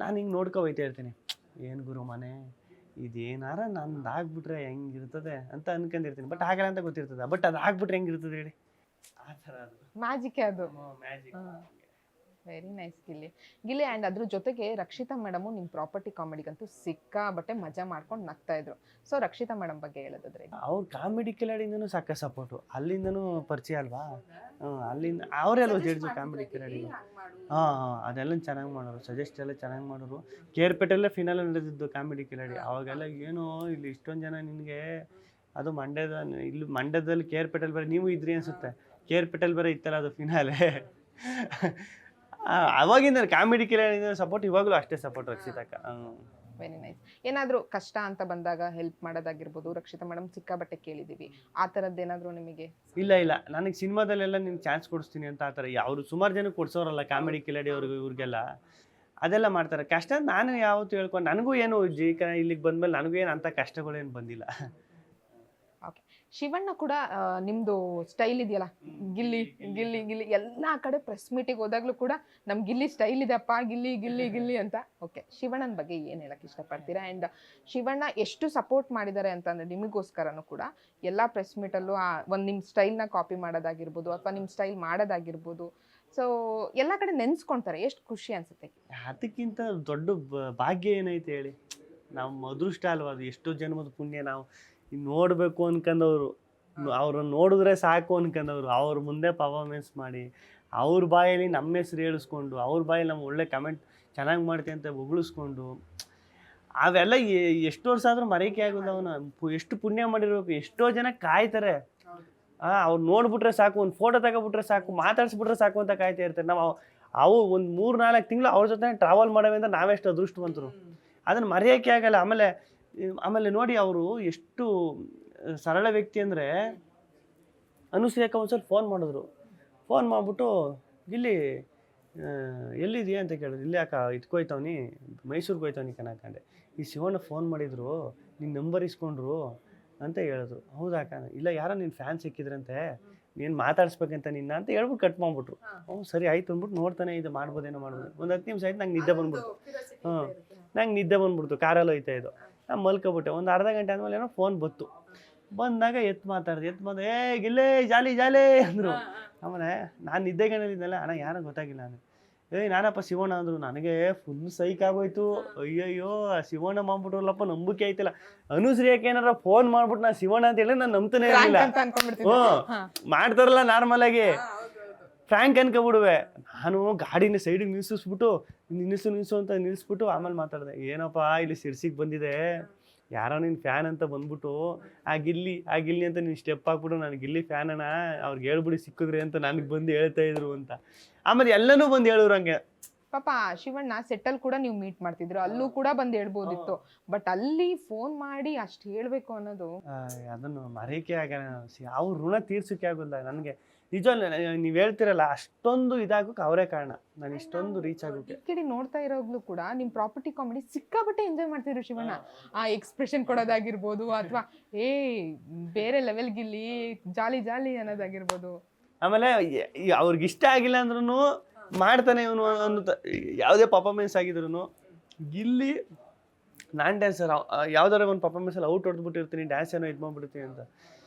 ನಾನು ಹಿಂಗೆ ಹೋಯ್ತಾ ಇರ್ತೀನಿ, ಏನು ಗುರು ಮನೆ ಇದೇನಾರ ನಂದು ಆಗ್ಬಿಟ್ರೆ ಹೆಂಗಿರ್ತದೆ ಅಂತ ಅನ್ಕೊಂಡಿರ್ತೀನಿ. ಬಟ್ ಆಗಲ್ಲ ಅಂತ ಗೊತ್ತಿರ್ತದೆ. ಬಟ್ ಅದು ಆಗ್ಬಿಟ್ರೆ ಹೆಂಗಿರ್ತದೆ ಹೇಳಿ, ಆ ಥರ ಅದು ಮ್ಯಾಜಿಕ್. ಅದು magic. Very nice Gilli. And ಅದ್ರ ಜೊತೆಗೆ ರಕ್ಷಿತಾ ಮೇಡಮು ನಿಮ್ಮ ಪ್ರಾಪರ್ಟಿ ಕಾಮಿಡಿಗಂತೂ ಸಿಕ್ಕಾಬಟ್ಟೆ ಮಜಾ ಮಾಡ್ಕೊಂಡು ನಗ್ತಾ ಇದ್ರು. ಸೊ ರಕ್ಷಿತಾ ಮೇಡಮ್ ಬಗ್ಗೆ ಹೇಳೋದಾದ್ರೆ, ಅವ್ರು ಕಾಮಿಡಿ ಕಿಲಾಡಿಯಿಂದನೂ ಸಾಕ ಸಪೋರ್ಟು, ಅಲ್ಲಿಂದನೂ ಪರಿಚಯ ಅಲ್ವಾ. ಅಲ್ಲಿಂದ ಅವರೆಲ್ಲ ಜಡ್ಜು ಕಾಮಿಡಿ ಕಿಲಾಡಿ. ಅದೆಲ್ಲ ಚೆನ್ನಾಗಿ ಮಾಡೋರು, ಸಜೆಸ್ಟ್ ಎಲ್ಲ ಚೆನ್ನಾಗಿ ಮಾಡೋರು. ಕೇರ್ಪೇಟೆಲ್ಲೇ ಫಿನಾಲ್ ನಡೆದಿದ್ದು ಕಾಮಿಡಿ ಕಿಲಾಡಿ. ಅವಾಗೆಲ್ಲ ಏನೋ ಇಲ್ಲಿ ಇಷ್ಟೊಂದು ಜನ ನಿನಗೆ, ಅದು ಮಂಡ್ಯದಲ್ಲಿ ಕೇರ್ಪೇಟೆಲ್ ಬೇರೆ ನೀವು ಇದ್ರಿ ಅನ್ಸುತ್ತೆ, ಕೇರ್ಪೇಟೆಲ್ ಬೇರೆ ಇತ್ತಲ್ಲ ಅದು ಫಿನಾಲೆ. ಅವಾಗಿಂದ ಕಾಮಿಡಿ ಕಿಲಾಡಿಯಿಂದ ಸಪೋರ್ಟ್, ಇವಾಗಲೂ ಅಷ್ಟೇ ಸಪೋರ್ಟ್ ರಕ್ಷಿತಕ್ಕ. Very nice. ಏನಾದರೂ ಕಷ್ಟ ಅಂತ ಬಂದಾಗ ಹೆಲ್ಪ್ ಮಾಡೋದಾಗಿರ್ಬೋದು, ರಕ್ಷಿತಾ ಮೇಡಮ್ ಸಿಕ್ಕಾಬಟ್ಟೆ ಕೇಳಿದ್ದೀವಿ, ಆ ಥರದ್ದು ಏನಾದರೂ ನಿಮಗೆ? ಇಲ್ಲ, ನನಗೆ ಸಿನಿಮಾದಲ್ಲೆಲ್ಲ ನಿಮ್ಗೆ ಚಾನ್ಸ್ ಕೊಡಿಸ್ತೀನಿ ಅಂತ ಆ ಥರ ಅವರು ಸುಮಾರು ಜನಕ್ಕೆ ಕೊಡ್ಸೋರಲ್ಲ, ಕಾಮಿಡಿ ಕಿಲಾಡಿ ಇವ್ರಿಗೆಲ್ಲ ಅದೆಲ್ಲ ಮಾಡ್ತಾರೆ. ಕಷ್ಟ ನಾನು ಯಾವತ್ತೂ ಹೇಳ್ಕೊಂಡು, ನನಗೂ ಏನು ಇಲ್ಲಿಗೆ ಬಂದಮೇಲೆ ನನಗೂ ಏನು ಅಂಥ ಕಷ್ಟಗಳೇನು ಬಂದಿಲ್ಲ. ಓಕೆ. ಶಿವಣ್ಣ ಕೂಡ ನಿಮ್ದು ಸ್ಟೈಲ್ ಇದೆಯಲ್ಲ, ಗಿಲ್ಲಿ ಗಿಲ್ಲಿ ಗಿಲ್ಲಿ ಎಲ್ಲಾ ಕಡೆ ಪ್ರೆಸ್ ಮೀಟಿಗೆ ಹೋದಾಗ್ಲೂ ಕೂಡ ನಮ್ ಗಿಲ್ಲಿ ಸ್ಟೈಲ್ ಇದೆಪ್ಪ, ಗಿಲ್ಲಿ ಗಿಲ್ಲಿ ಗಿಲ್ಲಿ ಅಂತ. ಓಕೆ, ಶಿವಣ್ಣನ ಬಗ್ಗೆ ಏನ್ ಹೇಳಕ್ ಇಷ್ಟಪಡ್ತೀರಾ? ಅಂಡ್ ಶಿವಣ್ಣ ಎಷ್ಟು ಸಪೋರ್ಟ್ ಮಾಡಿದ್ದಾರೆ ಅಂತಂದ್ರೆ ನಿಮಗೋಸ್ಕರನು ಕೂಡ ಎಲ್ಲಾ ಪ್ರೆಸ್ ಮೀಟಲ್ಲೂ ಒಂದ್ ನಿಮ್ ಸ್ಟೈಲ್ನ ಕಾಪಿ ಮಾಡೋದಾಗಿರ್ಬೋದು ಅಥವಾ ನಿಮ್ ಸ್ಟೈಲ್ ಮಾಡೋದಾಗಿರ್ಬೋದು, ಸೊ ಎಲ್ಲಾ ಕಡೆ ನೆನ್ಸ್ಕೊಂತಾರೆ. ಎಷ್ಟು ಖುಷಿ ಅನ್ಸುತ್ತೆ. ಅದಕ್ಕಿಂತ ದೊಡ್ಡ ಭಾಗ್ಯ ಏನೈತೆ ಹೇಳಿ, ನಮ್ಮ ಅದೃಷ್ಟ ಅಲ್ವಾ ಅದು, ಎಷ್ಟೋ ಜನ್ಮದ ಪುಣ್ಯ. ನಾವು ನೋಡಬೇಕು ಅನ್ಕೊಂಡವ್ರು, ಅವ್ರನ್ನ ನೋಡಿದ್ರೆ ಸಾಕು ಅನ್ಕೊಂಡವ್ರು, ಅವ್ರ ಮುಂದೆ ಪರ್ಫಾರ್ಮೆನ್ಸ್ ಮಾಡಿ ಅವ್ರ ಬಾಯಲ್ಲಿ ನಮ್ಮ ಹೆಸ್ರು ಹೇಳಿಸ್ಕೊಂಡು, ಅವ್ರ ಬಾಯಲ್ಲಿ ನಮ್ಮ ಒಳ್ಳೆ ಕಮೆಂಟ್ ಚೆನ್ನಾಗಿ ಮಾಡ್ತೀವಿ ಅಂತ ಹೊಗಳಿಸ್ಕೊಂಡು, ಅವೆಲ್ಲ ಎಷ್ಟು ವರ್ಷ ಆದರೂ ಮರೆಯೋಕೆ ಆಗೋದು. ಅವನು ಎಷ್ಟು ಪುಣ್ಯ ಮಾಡಿರ್ಬೇಕು. ಎಷ್ಟೋ ಜನ ಕಾಯ್ತಾರೆ, ಅವ್ರು ನೋಡ್ಬಿಟ್ರೆ ಸಾಕು, ಒಂದು ಫೋಟೋ ತಗೊಬಿಟ್ರೆ ಸಾಕು, ಮಾತಾಡ್ಸ್ಬಿಟ್ರೆ ಸಾಕು ಅಂತ ಕಾಯ್ತಾ ಇರ್ತಾರೆ. ನಾವು ಅವು ಒಂದು 3-4 ತಿಂಗಳು ಅವ್ರ ಜೊತೆ ಟ್ರಾವೆಲ್ ಮಾಡವೆ ಅಂತ ನಾವೆಷ್ಟು ಅದೃಷ್ಟವಂತರು. ಅದನ್ನು ಮರೆಯೋಕ್ಕೆ ಆಗಲ್ಲ. ಆಮೇಲೆ ನೋಡಿ, ಅವರು ಎಷ್ಟು ಸರಳ ವ್ಯಕ್ತಿ ಅಂದರೆ, ಅನುಶ್ರೀಯಕ್ಕ ಒಂದ್ಸಲ ಫೋನ್ ಮಾಡಿದ್ರು. ಫೋನ್ ಮಾಡಿಬಿಟ್ಟು ಇಲ್ಲಿ ಎಲ್ಲಿದೆಯಾ ಅಂತ ಕೇಳಿದ್ರು. ಇಲ್ಲಿ ಯಾಕೆ ಇಟ್ಕೊಯ್ತವ್ನಿ, ಮೈಸೂರಿಗೆ ಹೋಯ್ತವ್ನಿ ಕಣಕಂಡೆ. ಈ ಶಿವಣ್ಣ ಫೋನ್ ಮಾಡಿದ್ರು, ನಿನ್ನ ನಂಬರ್ ಇಸ್ಕೊಂಡ್ರು ಅಂತ ಹೇಳಿದ್ರು. ಹೌದಾಕ? ಇಲ್ಲ, ಯಾರೋ ನಿನ್ನ ಫ್ಯಾನ್ ಸಿಕ್ಕಿದ್ರಂತೆ, ನೀನು ಮಾತಾಡಿಸ್ಬೇಕಂತ ನಿನ್ನ ಅಂತ ಹೇಳ್ಬಿಟ್ಟು ಕಟ್ ಮಾಡಿಬಿಟ್ರು. ಹ್ಞೂ ಸರಿ ಆಯ್ತು ಅಂದ್ಬಿಟ್ಟು ನೋಡ್ತಾನೆ ಇದು ಮಾಡ್ಬೋದು. ಒಂದು 10 ನಿಮಿಷ ಆಯ್ತು, ನಂಗೆ ನಿದ್ದೆ ಬಂದ್ಬಿಡ್ತು. ನಂಗೆ ನಿದ್ದೆ ಬಂದ್ಬಿಡ್ತು, ಕಾರಲ್ಲಿ ಹೋಯ್ತಾ ಇದ್ದು. ನಾನು ಮಲ್ಕೊಬಿಟ್ಟೆ. ಒಂದು ಅರ್ಧ ಗಂಟೆ ಆದಮೇಲೆ ಏನೋ ಫೋನ್ ಬಂದಾಗ ಎತ್ತು ಏ ಗಿಲ್ಲೇ ಜಾಲಿ ಜಾಲಿ ಅಂದರು. ಆಮೇಲೆ ನಾನು ನಿದ್ದೆಗೇನಲ್ಲಿದ್ದಲ್ಲ, ಅಣ್ಣ ಯಾರೋ ಗೊತ್ತಾಗಿಲ್ಲ. ನಾನು ನಾನಪ್ಪ ಶಿವಣ್ಣ ಅಂದರು. ನನಗೆ ಫುಲ್ ಸೈಕ್ ಆಗೋಯ್ತು. ಅಯ್ಯಯ್ಯೋ, ಶಿವಣ್ಣ ಮಾಡ್ಬಿಟ್ರಲ್ಲಪ್ಪ, ನಂಬಿಕೆ ಆಯ್ತಿಲ್ಲ. ಅನುಶ್ರೀಯಕ್ಕೆ ಏನಾರ ಫೋನ್ ಮಾಡ್ಬಿಟ್ಟು ನಾನು ಶಿವಣ್ಣ ಅಂತ ಹೇಳಿ ನಾನು ನಂಬ್ತಾನೆ ಇರಲಿಲ್ಲ. ಮಾಡ್ತಾರಲ್ಲ ನಾರ್ಮಲ್ ಆಗಿ ಫ್ರ್ಯಾಂಕ್ ಅನ್ಕೊಬಿಡುವೆ. ನಾನು ಗಾಡಿನ ಸೈಡಿಗೆ ನಿಲ್ಲಿಸ್ಬಿಟ್ಟು ನಿಲ್ಲಿಸು ಅಂತ ನಿಲ್ಲಿಸ್ಬಿಟ್ಟು ಆಮೇಲೆ ಮಾತಾಡಿದೆ. ಏನಪ್ಪ ಇಲ್ಲಿ ಸಿರ್ಸಿಗೆ ಬಂದಿದೆ, ಯಾರೋ ನಿನ್ನ ಫ್ಯಾನ್ ಅಂತ ಬಂದ್ಬಿಟ್ಟು ಆ ಗಿಲ್ಲಿ ಅಂತ ನೀನು ಸ್ಟೆಪ್ ಹಾಕ್ಬಿಟ್ಟು ನಾನು ಗಿಲ್ಲಿ ಫ್ಯಾನ್ ಅಣ್ಣ, ಅವ್ರಿಗೆ ಹೇಳ್ಬಿಡಿ ಸಿಕ್ಕಿದ್ರಿ ಅಂತ ನನಗೆ ಬಂದು ಹೇಳ್ತಾ ಇದ್ರು ಅಂತ. ಆಮೇಲೆ ಎಲ್ಲನೂ ಬಂದು ಹೇಳೋರು ಹಂಗೆ. ಪಾಪ ಶಿವಣ್ಣ ಸೆಟ್ಟಲ್ ಕೂಡ ನೀವು ಮೀಟ್ ಮಾಡ್ತಿದ್ರು, ಅಲ್ಲೂ ಕೂಡ ಬಂದು ಹೇಳ್ಬೋದಿತ್ತು. ಬಟ್ ಅಲ್ಲಿ ಫೋನ್ ಮಾಡಿ ಅಷ್ಟು ಹೇಳ್ಬೇಕು ಅನ್ನೋದು, ಅದನ್ನು ಮರೆಯೋಕೆ ಆಗಲ್ಲ. ಅವ್ರ ಋಣ ತೀರ್ಸೋಕೆ ಆಗೋಲ್ಲ ನನಗೆ. ನಿಜವಲ್ಲ, ನೀವು ಹೇಳ್ತಿರಲ್ಲ, ಅಷ್ಟೊಂದು ಇದಾಗೋಕೆ ಅವರೇ ಕಾರಣ, ನಾನು ಇಷ್ಟೊಂದು ರೀಚ್ ಆಗೋಕೆ. ಕಿಡಿ ನೋಡ್ತಾ ಇರೋಗ್ಲೂ ಕೂಡ ನಿಮ್ ಪ್ರಾಪರ್ಟಿ ಕಾಮಿಡಿ ಸಿಕ್ಕಾಬಟ್ಟೆ ಎಂಜಾಯ್ ಮಾಡ್ತಿದ್ರು ಶಿವಣ್ಣ. ಆ ಎಕ್ಸ್ಪ್ರೆಷನ್ ಕೊಡೋದಾಗಿರ್ಬೋದು, ಅಥವಾ ಬೇರೆ ಲೆವೆಲ್ ಗಿಲ್ಲಿ ಜಾಲಿ ಜಾಲಿ ಅನ್ನೋದಾಗಿರ್ಬೋದು. ಆಮೇಲೆ ಅವ್ರಿಗೆ ಇಷ್ಟ ಆಗಿಲ್ಲ ಅಂದ್ರೂ ಮಾಡ್ತಾನೆ ಇವನು ಅನ್ನೋ ಯಾವುದೇ ಪರ್ಫಾರ್ಮೆನ್ಸ್ ಆಗಿದ್ರು. ಗಿಲ್ಲಿ ನಾನು ಡ್ಯಾನ್ಸರ್, ಯಾವ್ದಾರ ಒಂದು ಪರ್ಫಾರ್ಮೆನ್ಸಲ್ಲಿ ಔಟ್ ಹೊಡೆದ್ಬಿಟ್ಟಿರ್ತೀನಿ, ಡ್ಯಾನ್ಸ್ ಏನೋ ಇದು ಮಾಡ್ಬಿಡ್ತೀನಿ ಅಂತ.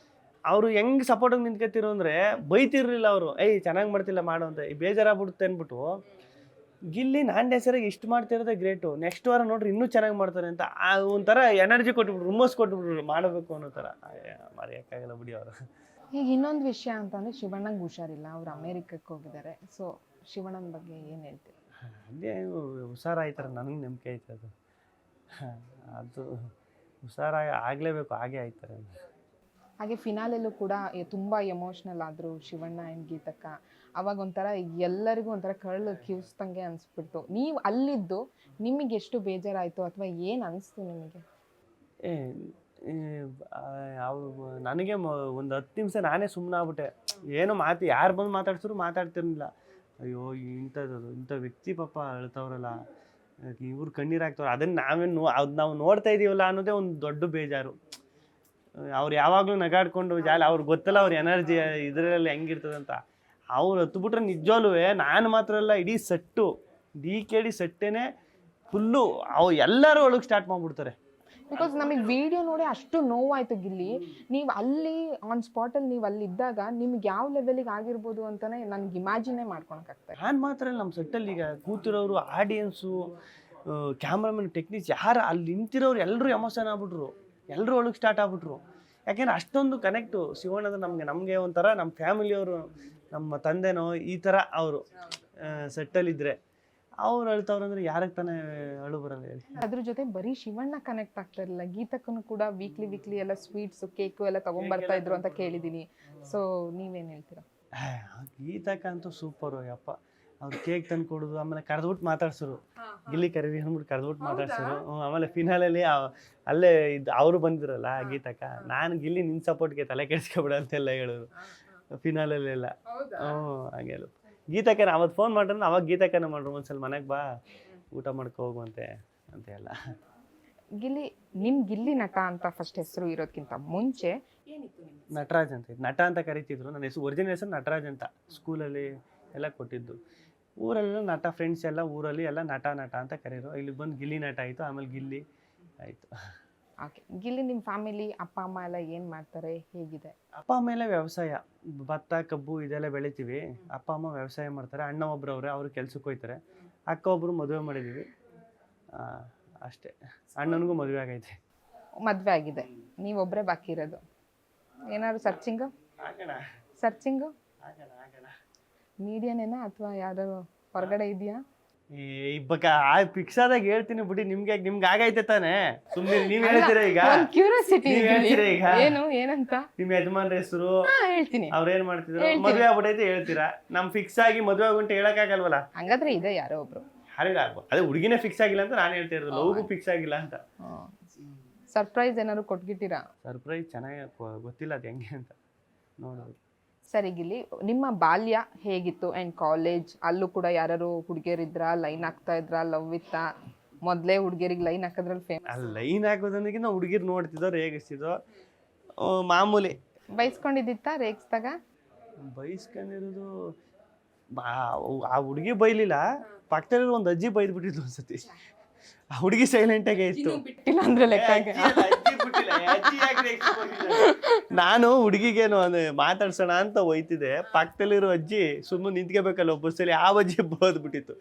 ಅವರು ಹೆಂಗೆ ಸಪೋರ್ಟಾಗಿ ನಿಂತ್ಕೊತಿರು ಅಂದರೆ ಬೈತಿರ್ಲಿಲ್ಲ ಅವರು. ಚೆನ್ನಾಗಿ ಮಾಡ್ತಿಲ್ಲ ಮಾಡು ಅಂತ, ಬೇಜಾರಾಗ್ಬಿಡುತ್ತೆ ಅಂದ್ಬಿಟ್ಟು. ಗಿಲ್ಲಿ ನಾನು ಡ್ಯಾನ್ಸರಾಗಿ ಇಷ್ಟು ಮಾಡ್ತಿರೋದೇ ಗ್ರೇಟು, ನೆಕ್ಸ್ಟ್ ವಾರ ನೋಡ್ರಿ ಇನ್ನೂ ಚೆನ್ನಾಗಿ ಮಾಡ್ತಾರೆ ಅಂತ ಒಂಥರ ಎನರ್ಜಿ ಕೊಟ್ಬಿಟ್ರು, ಹುಮ್ಮಸ್ ಕೊಟ್ಬಿಟ್ರು, ಮಾಡಬೇಕು ಅನ್ನೋ ಥರ. ಮರೆಯೋಕ್ಕಾಗಲ್ಲ ಬಿಡಿ ಅವರು. ಈಗ ಇನ್ನೊಂದು ವಿಷಯ ಅಂತಂದರೆ ಶಿವಣ್ಣಂಗೆ ಹುಷಾರಿಲ್ಲ, ಅವ್ರು ಅಮೇರಿಕಕ್ಕೆ ಹೋಗಿದ್ದಾರೆ. ಸೊ ಶಿವಣ್ಣನ ಬಗ್ಗೆ ಏನು ಹೇಳ್ತೀವಿ? ಅದೇ ಹುಷಾರಾಯ್ತಾರೆ, ನನಗೆ ನಂಬಿಕೆ ಐತೆ ಅದು ಹುಷಾರಾಗಿ ಆಗಲೇಬೇಕು, ಹಾಗೆ ಆಯ್ತಾರೆ. ಹಾಗೆ ಫಿನಾಲೆಲ್ಲೂ ಕೂಡ ತುಂಬ ಎಮೋಷ್ನಲ್ ಆದರು ಶಿವಣ್ಣ ಆ್ಯಂಡ್ ಗೀತಕ್ಕ. ಅವಾಗ ಒಂಥರ ಎಲ್ಲರಿಗೂ ಒಂಥರ ಕರಳು ಕಿವಿಸ್ದಂಗೆ ಅನಿಸ್ಬಿಡ್ತು. ನೀವು ಅಲ್ಲಿದ್ದು ನಿಮಗೆ ಎಷ್ಟು ಬೇಜಾರಾಯಿತು ಅಥವಾ ಏನು ಅನಿಸ್ತು ನಿಮಗೆ? ನನಗೆ ಒಂದು 10 ನಿಮಿಷ ನಾನೇ ಸುಮ್ಮನೆ ಆಗ್ಬಿಟ್ಟೆ. ಏನೋ ಯಾರು ಬಂದು ಮಾತಾಡ್ತಿರ್ಲಿಲ್ಲ. ಅಯ್ಯೋ ಇಂಥ ವ್ಯಕ್ತಿ ಪಾಪ ಅಳ್ತವ್ರಲ್ಲ, ಇವ್ರು ಕಣ್ಣೀರಾಗ್ತವ್ರು, ಅದನ್ನು ನಾವು ನೋಡ್ತಾ ಇದೀವಲ್ಲ ಅನ್ನೋದೇ ಒಂದು ದೊಡ್ಡ ಬೇಜಾರು. ಅವ್ರು ಯಾವಾಗಲೂ ನಗಾಡ್ಕೊಂಡು ಅವ್ರಿಗೆ ಗೊತ್ತಲ್ಲ ಅವ್ರ ಎನರ್ಜಿ ಇದರಲ್ಲಿ ಹೆಂಗಿರ್ತದಂತ. ಅವ್ರು ಹತ್ಬಿಟ್ರೆ ನಿಜವಲ್ಲೂ ನಾನು ಮಾತ್ರ ಅಲ್ಲ, ಇಡೀ ಸೆಟ್ಟು DKD ಸೆಟ್ಟೇನೆ ಫುಲ್ಲು ಎಲ್ಲರೂ ಒಳಗೆ ಸ್ಟಾರ್ಟ್ ಮಾಡ್ಬಿಡ್ತಾರೆ. ಬಿಕಾಸ್ ನಮಗೆ ವಿಡಿಯೋ ನೋಡಿ ಅಷ್ಟು ನೋವಾಯ್ತು ಗಿಲ್ಲಿ. ನೀವು ಅಲ್ಲಿ ಆನ್ ಸ್ಪಾಟಲ್ಲಿ ನೀವು ಅಲ್ಲಿ ಇದ್ದಾಗ ನಿಮ್ಗೆ ಯಾವ ಲೆವೆಲಿಗೆ ಆಗಿರ್ಬೋದು ಅಂತಾನೆ ನನ್ಗೆ ಇಮ್ಯಾಜಿನೇ ಮಾಡ್ಕೊಳಕ್ಕಾಗ್ತದೆ. ನಾನು ಮಾತ್ರ ನಮ್ಮ ಸೆಟ್ಟಲ್ಲಿ ಈಗ ಕೂತಿರೋರು, ಆಡಿಯನ್ಸು, ಕ್ಯಾಮ್ರಾಮನ್, ಟೆಕ್ನಿಕ್ಸ್, ಯಾರು ಅಲ್ಲಿ ನಿಂತಿರೋರು ಎಲ್ಲರೂ ಎಮೋಷನ್ ಆಗ್ಬಿಟ್ರು, ಎಲ್ಲರೂ ಒಳಗೆ ಸ್ಟಾರ್ಟ್ ಆಗ್ಬಿಟ್ರು. ಯಾಕೆಂದ್ರೆ ಅಷ್ಟೊಂದು ಕನೆಕ್ಟು ಶಿವಣ್ಣದ ನಮಗೆ ಒಂಥರ ನಮ್ಮ ಫ್ಯಾಮಿಲಿಯವರು, ನಮ್ಮ ತಂದೆನೋ ಈ ಥರ ಅವರು ಸೆಟ್ಟಲ್ಲಿದ್ದರೆ. ಅವ್ರು ಅಳ್ತವ್ರಂದ್ರೆ ಯಾರಿಗೆ ತಾನೇ ಅಳು ಬರಲ್ಲ ಹೇಳಿ. ಅದ್ರ ಜೊತೆ ಬರೀ ಶಿವಣ್ಣ ಕನೆಕ್ಟ್ ಆಗ್ತಾ ಇರಲಿಲ್ಲ, ಗೀತಕ್ಕೂ ಕೂಡ ವೀಕ್ಲಿ ಎಲ್ಲ ಸ್ವೀಟ್ಸು ಕೇಕು ಎಲ್ಲ ತೊಗೊಂಬರ್ತಾ ಇದ್ರು ಅಂತ ಕೇಳಿದ್ದೀನಿ. ಸೊ ನೀವೇನು ಹೇಳ್ತೀರಾ? ಗೀತಕ್ಕ ಅಂತೂ ಸೂಪರು ಯಪ್ಪ. ಅವ್ರು ಕೇಕ್ ತಂದು ಕೊಡೋದು, ಆಮೇಲೆ ಕರೆದ್ಬಿಟ್ಟು ಮಾತಾಡ್ಸೋರು, ಗಿಲ್ಲಿ ಕರೀರಿ ಅಂದ್ಬಿಟ್ಟು ಕರೆದ್ಬಿಟ್ಟು ಮಾತಾಡ್ಸೋರು. ಆಮೇಲೆ ಫಿನಾಲಲ್ಲಿ ಅಲ್ಲೇ ಅವರು ಬಂದಿರಲ್ಲ ಗೀತಕ್ಕ, ನಾನು ಗಿಲ್ಲಿ ನಿನ್ನ ಸಪೋರ್ಟ್ಗೆ ತಲೆ ಕೆಡಿಸ್ಕೊಬಿಡ ಅಂತೆಲ್ಲ ಹೇಳೋರು ಫಿನಾಲಲ್ಲೆಲ್ಲ. ಹಾಗೆ ಹೇಳು. ಗೀತಕ್ಕನ ಅವತ್ತು ಫೋನ್ ಮಾಡ್ರೆ ಅವಾಗ ಗೀತಕ್ಕನ ಮಾಡ್ರು, ಒಂದ್ಸಲ ಮನೆಗೆ ಬಾ ಊಟ ಮಾಡ್ಕೊ ಹೋಗುವಂತೆ ಅಂತ ಎಲ್ಲ. ಗಿಲ್ಲಿ ಗಿಲ್ಲಿ ನಟ ಅಂತ ಫಸ್ಟ್ ಹೆಸರು ಇರೋದಕ್ಕಿಂತ ಮುಂಚೆ ನಟರಾಜ್ ಅಂತ ನಟ ಅಂತ ಕರಿತಿದ್ರು. ನನ್ನ ಹೆಸರು ಒರಿಜಿನಲ್ ಹೆಸರು ನಟರಾಜ್ ಅಂತ. ಸ್ಕೂಲಲ್ಲಿ ಎಲ್ಲ ಕೊಟ್ಟಿದ್ದು. ಊರಲ್ಲೆಲ್ಲ ನಟ ಫ್ರೆಂಡ್ಸ್ ಎಲ್ಲ ಊರಲ್ಲಿ ಎಲ್ಲ ನಟ ಅಂತ ಕರೀರು. ಇಲ್ಲಿ ಬಂದು ಗಿಲ್ಲಿ ನಟ ಆಯಿತು, ಆಮೇಲೆ ಗಿಲ್ಲಿ ಆಯಿತು. ಓಕೆ, ಗಿಲ್ಲಿ ನಿಮ್ಮ ಫ್ಯಾಮಿಲಿ ಅಪ್ಪ ಅಮ್ಮ ಎಲ್ಲ ಏನು ಮಾಡ್ತಾರೆ, ಹೇಗಿದೆ? ಅಪ್ಪ ಅಮ್ಮ ಎಲ್ಲ ವ್ಯವಸಾಯ, ಭತ್ತ ಕಬ್ಬು ಇದೆಲ್ಲ ಬೆಳಿತೀವಿ. ಅಪ್ಪ ಅಮ್ಮ ವ್ಯವಸಾಯ ಮಾಡ್ತಾರೆ. ಅಣ್ಣ ಒಬ್ರು ಅವ್ರು ಕೆಲ್ಸಕ್ಕೆ ಹೋಗ್ತಾರೆ. ಅಕ್ಕ ಒಬ್ಬರು ಮದುವೆ ಮಾಡಿದ್ದೀವಿ, ಅಷ್ಟೇ. ಅಣ್ಣನಿಗೂ ಮದುವೆ ಆಗೈತೆ. ಮದುವೆ ಆಗಿದೆ, ನೀವೊಬ್ಬರೇ ಬಾಕಿ ಇರೋದು. ಏನಾದ್ರು ಸರ್ಚಿಂಗು ಮೀಡಿಯಾನೇನಾ ಅಥವಾ ಯಾರು ಹೊರಗಡೆ ಇದೆಯಾ? ಫಿಕ್ಸ್ ಆದಾಗ ಹೇಳ್ತೀನಿ ಬಿಡಿ. ನಿಮ್ಗೆ ಆಗೈತೆ ತಾನೆ, ಸುಮ್ಮನೆ ನೀವ್ ಹೇಳ್ತೀರಾ ಈಗ. ಕ್ಯೂರಿಯಾಸಿಟಿ ನೀವ್ ಹೇಳ್ತೀರಾ ಈಗ ಏನು ಏನಂತ ನಿಮ್ ಯಜಮಾನ್ರ ಹೆಸರು ಹೇಳ್ತೀನಿ. ಅವ್ರೇನ್ ಮಾಡ್ತಿದ್ರು, ಮದ್ವೆ ಆಗ್ಬಿಟ್ಟೈತೆ ಹೇಳ್ತೀರಾ. ನಮ್ ಫಿಕ್ಸ್ ಆಗಿ ಮದ್ವೆ ಆಗುಂಟು ಹೇಳಕ್ ಆಗಲ್ವಲ್ಲ. ಹಂಗಾದ್ರೆ ಇದೆ ಯಾರೋ ಒಬ್ರು. ಅದೇ ಹುಡುಗಿನೇ ಫಿಕ್ಸ್ ಆಗಿಲ್ಲ ಅಂತ ನಾನು ಹೇಳ್ತಾ ಇರೋದು, ಲವ್ಗೂ ಫಿಕ್ಸ್ ಆಗಿಲ್ಲ ಅಂತ. ಸರ್ಪ್ರೈಸ್ ಏನಾದ್ರು ಕೊಟ್ಗಿಟ್ಟಿರಾ? ಸರ್ಪ್ರೈಸ್ ಚೆನ್ನಾಗಿ ಗೊತ್ತಿಲ್ಲ ಅದು ಹೆಂಗೆ ಅಂತ ನೋಡೋದು. ಸರಿ ಗಿಲ್ಲಿ, ನಿಮ್ಮ ಬಾಲ್ಯ ಹೇಗಿತ್ತು ಅಂಡ್ ಕಾಲೇಜ್? ಅಲ್ಲೂ ಕೂಡ ಯಾರು ಹುಡುಗಿಯರಿದ್ರ, ಲೈನ್ ಹಾಕ್ತಾ ಇದ್ರ, ಲವ್ ಇತ್ತ? ಮೊದ್ಲೇ ಹುಡುಗಿಯರಿಗೆ ಲೈನ್ ಹಾಕೋದ್ರಲ್ಲಿ ಫೇಮಸ್. ಲೈನ್ ಹಾಕೋದೊಂದಿಗೆ ನಾವು ಹುಡುಗಿರ್ ನೋಡ್ತಿದ್ದೋ ರೇಗಿಸ್ತಿದ್ದೋ, ಮಾಮೂಲಿ. ಬೈಸ್ಕೊಂಡಿದ್ದಿತ್ತ ರೇಗಿಸ್ದಾಗ? ಬೈಸ್ಕೊಂಡಿರೋದು ಆ ಹುಡುಗಿ ಬೈಲಿಲ್ಲ, ಪಕ್ಕದಲ್ಲಿ ಒಂದು ಅಜ್ಜಿ ಬೈದ್ಬಿಟ್ಟಿದ್ಲು ಒಂದ್ಸತಿ. ಆ ಹುಡುಗಿ ಸೈಲೆಂಟ್ ಆಗೇ ಇತ್ತು. ಇಲ್ಲ ಅಂದ್ರೆ ಲೆಕ್ಕ. ನಾನು ಹುಡುಗಿಗೇನು ಮಾತಾಡ್ಸೋಣ ಅಂತ ಹೋಯ್ತಿದ್ದೆ, ಪಕ್ಕದಲ್ಲಿರೋ ಅಜ್ಜಿ ಸುಮ್ಮನೆ ನಿಂತ್ಕೋಬೇಕಲ್ಲ ಬಸ್ಸಲ್ಲಿ, ಆ ಅಜ್ಜಿ ಬೋದ್ಬಿಟ್ಟಿತ್ತು.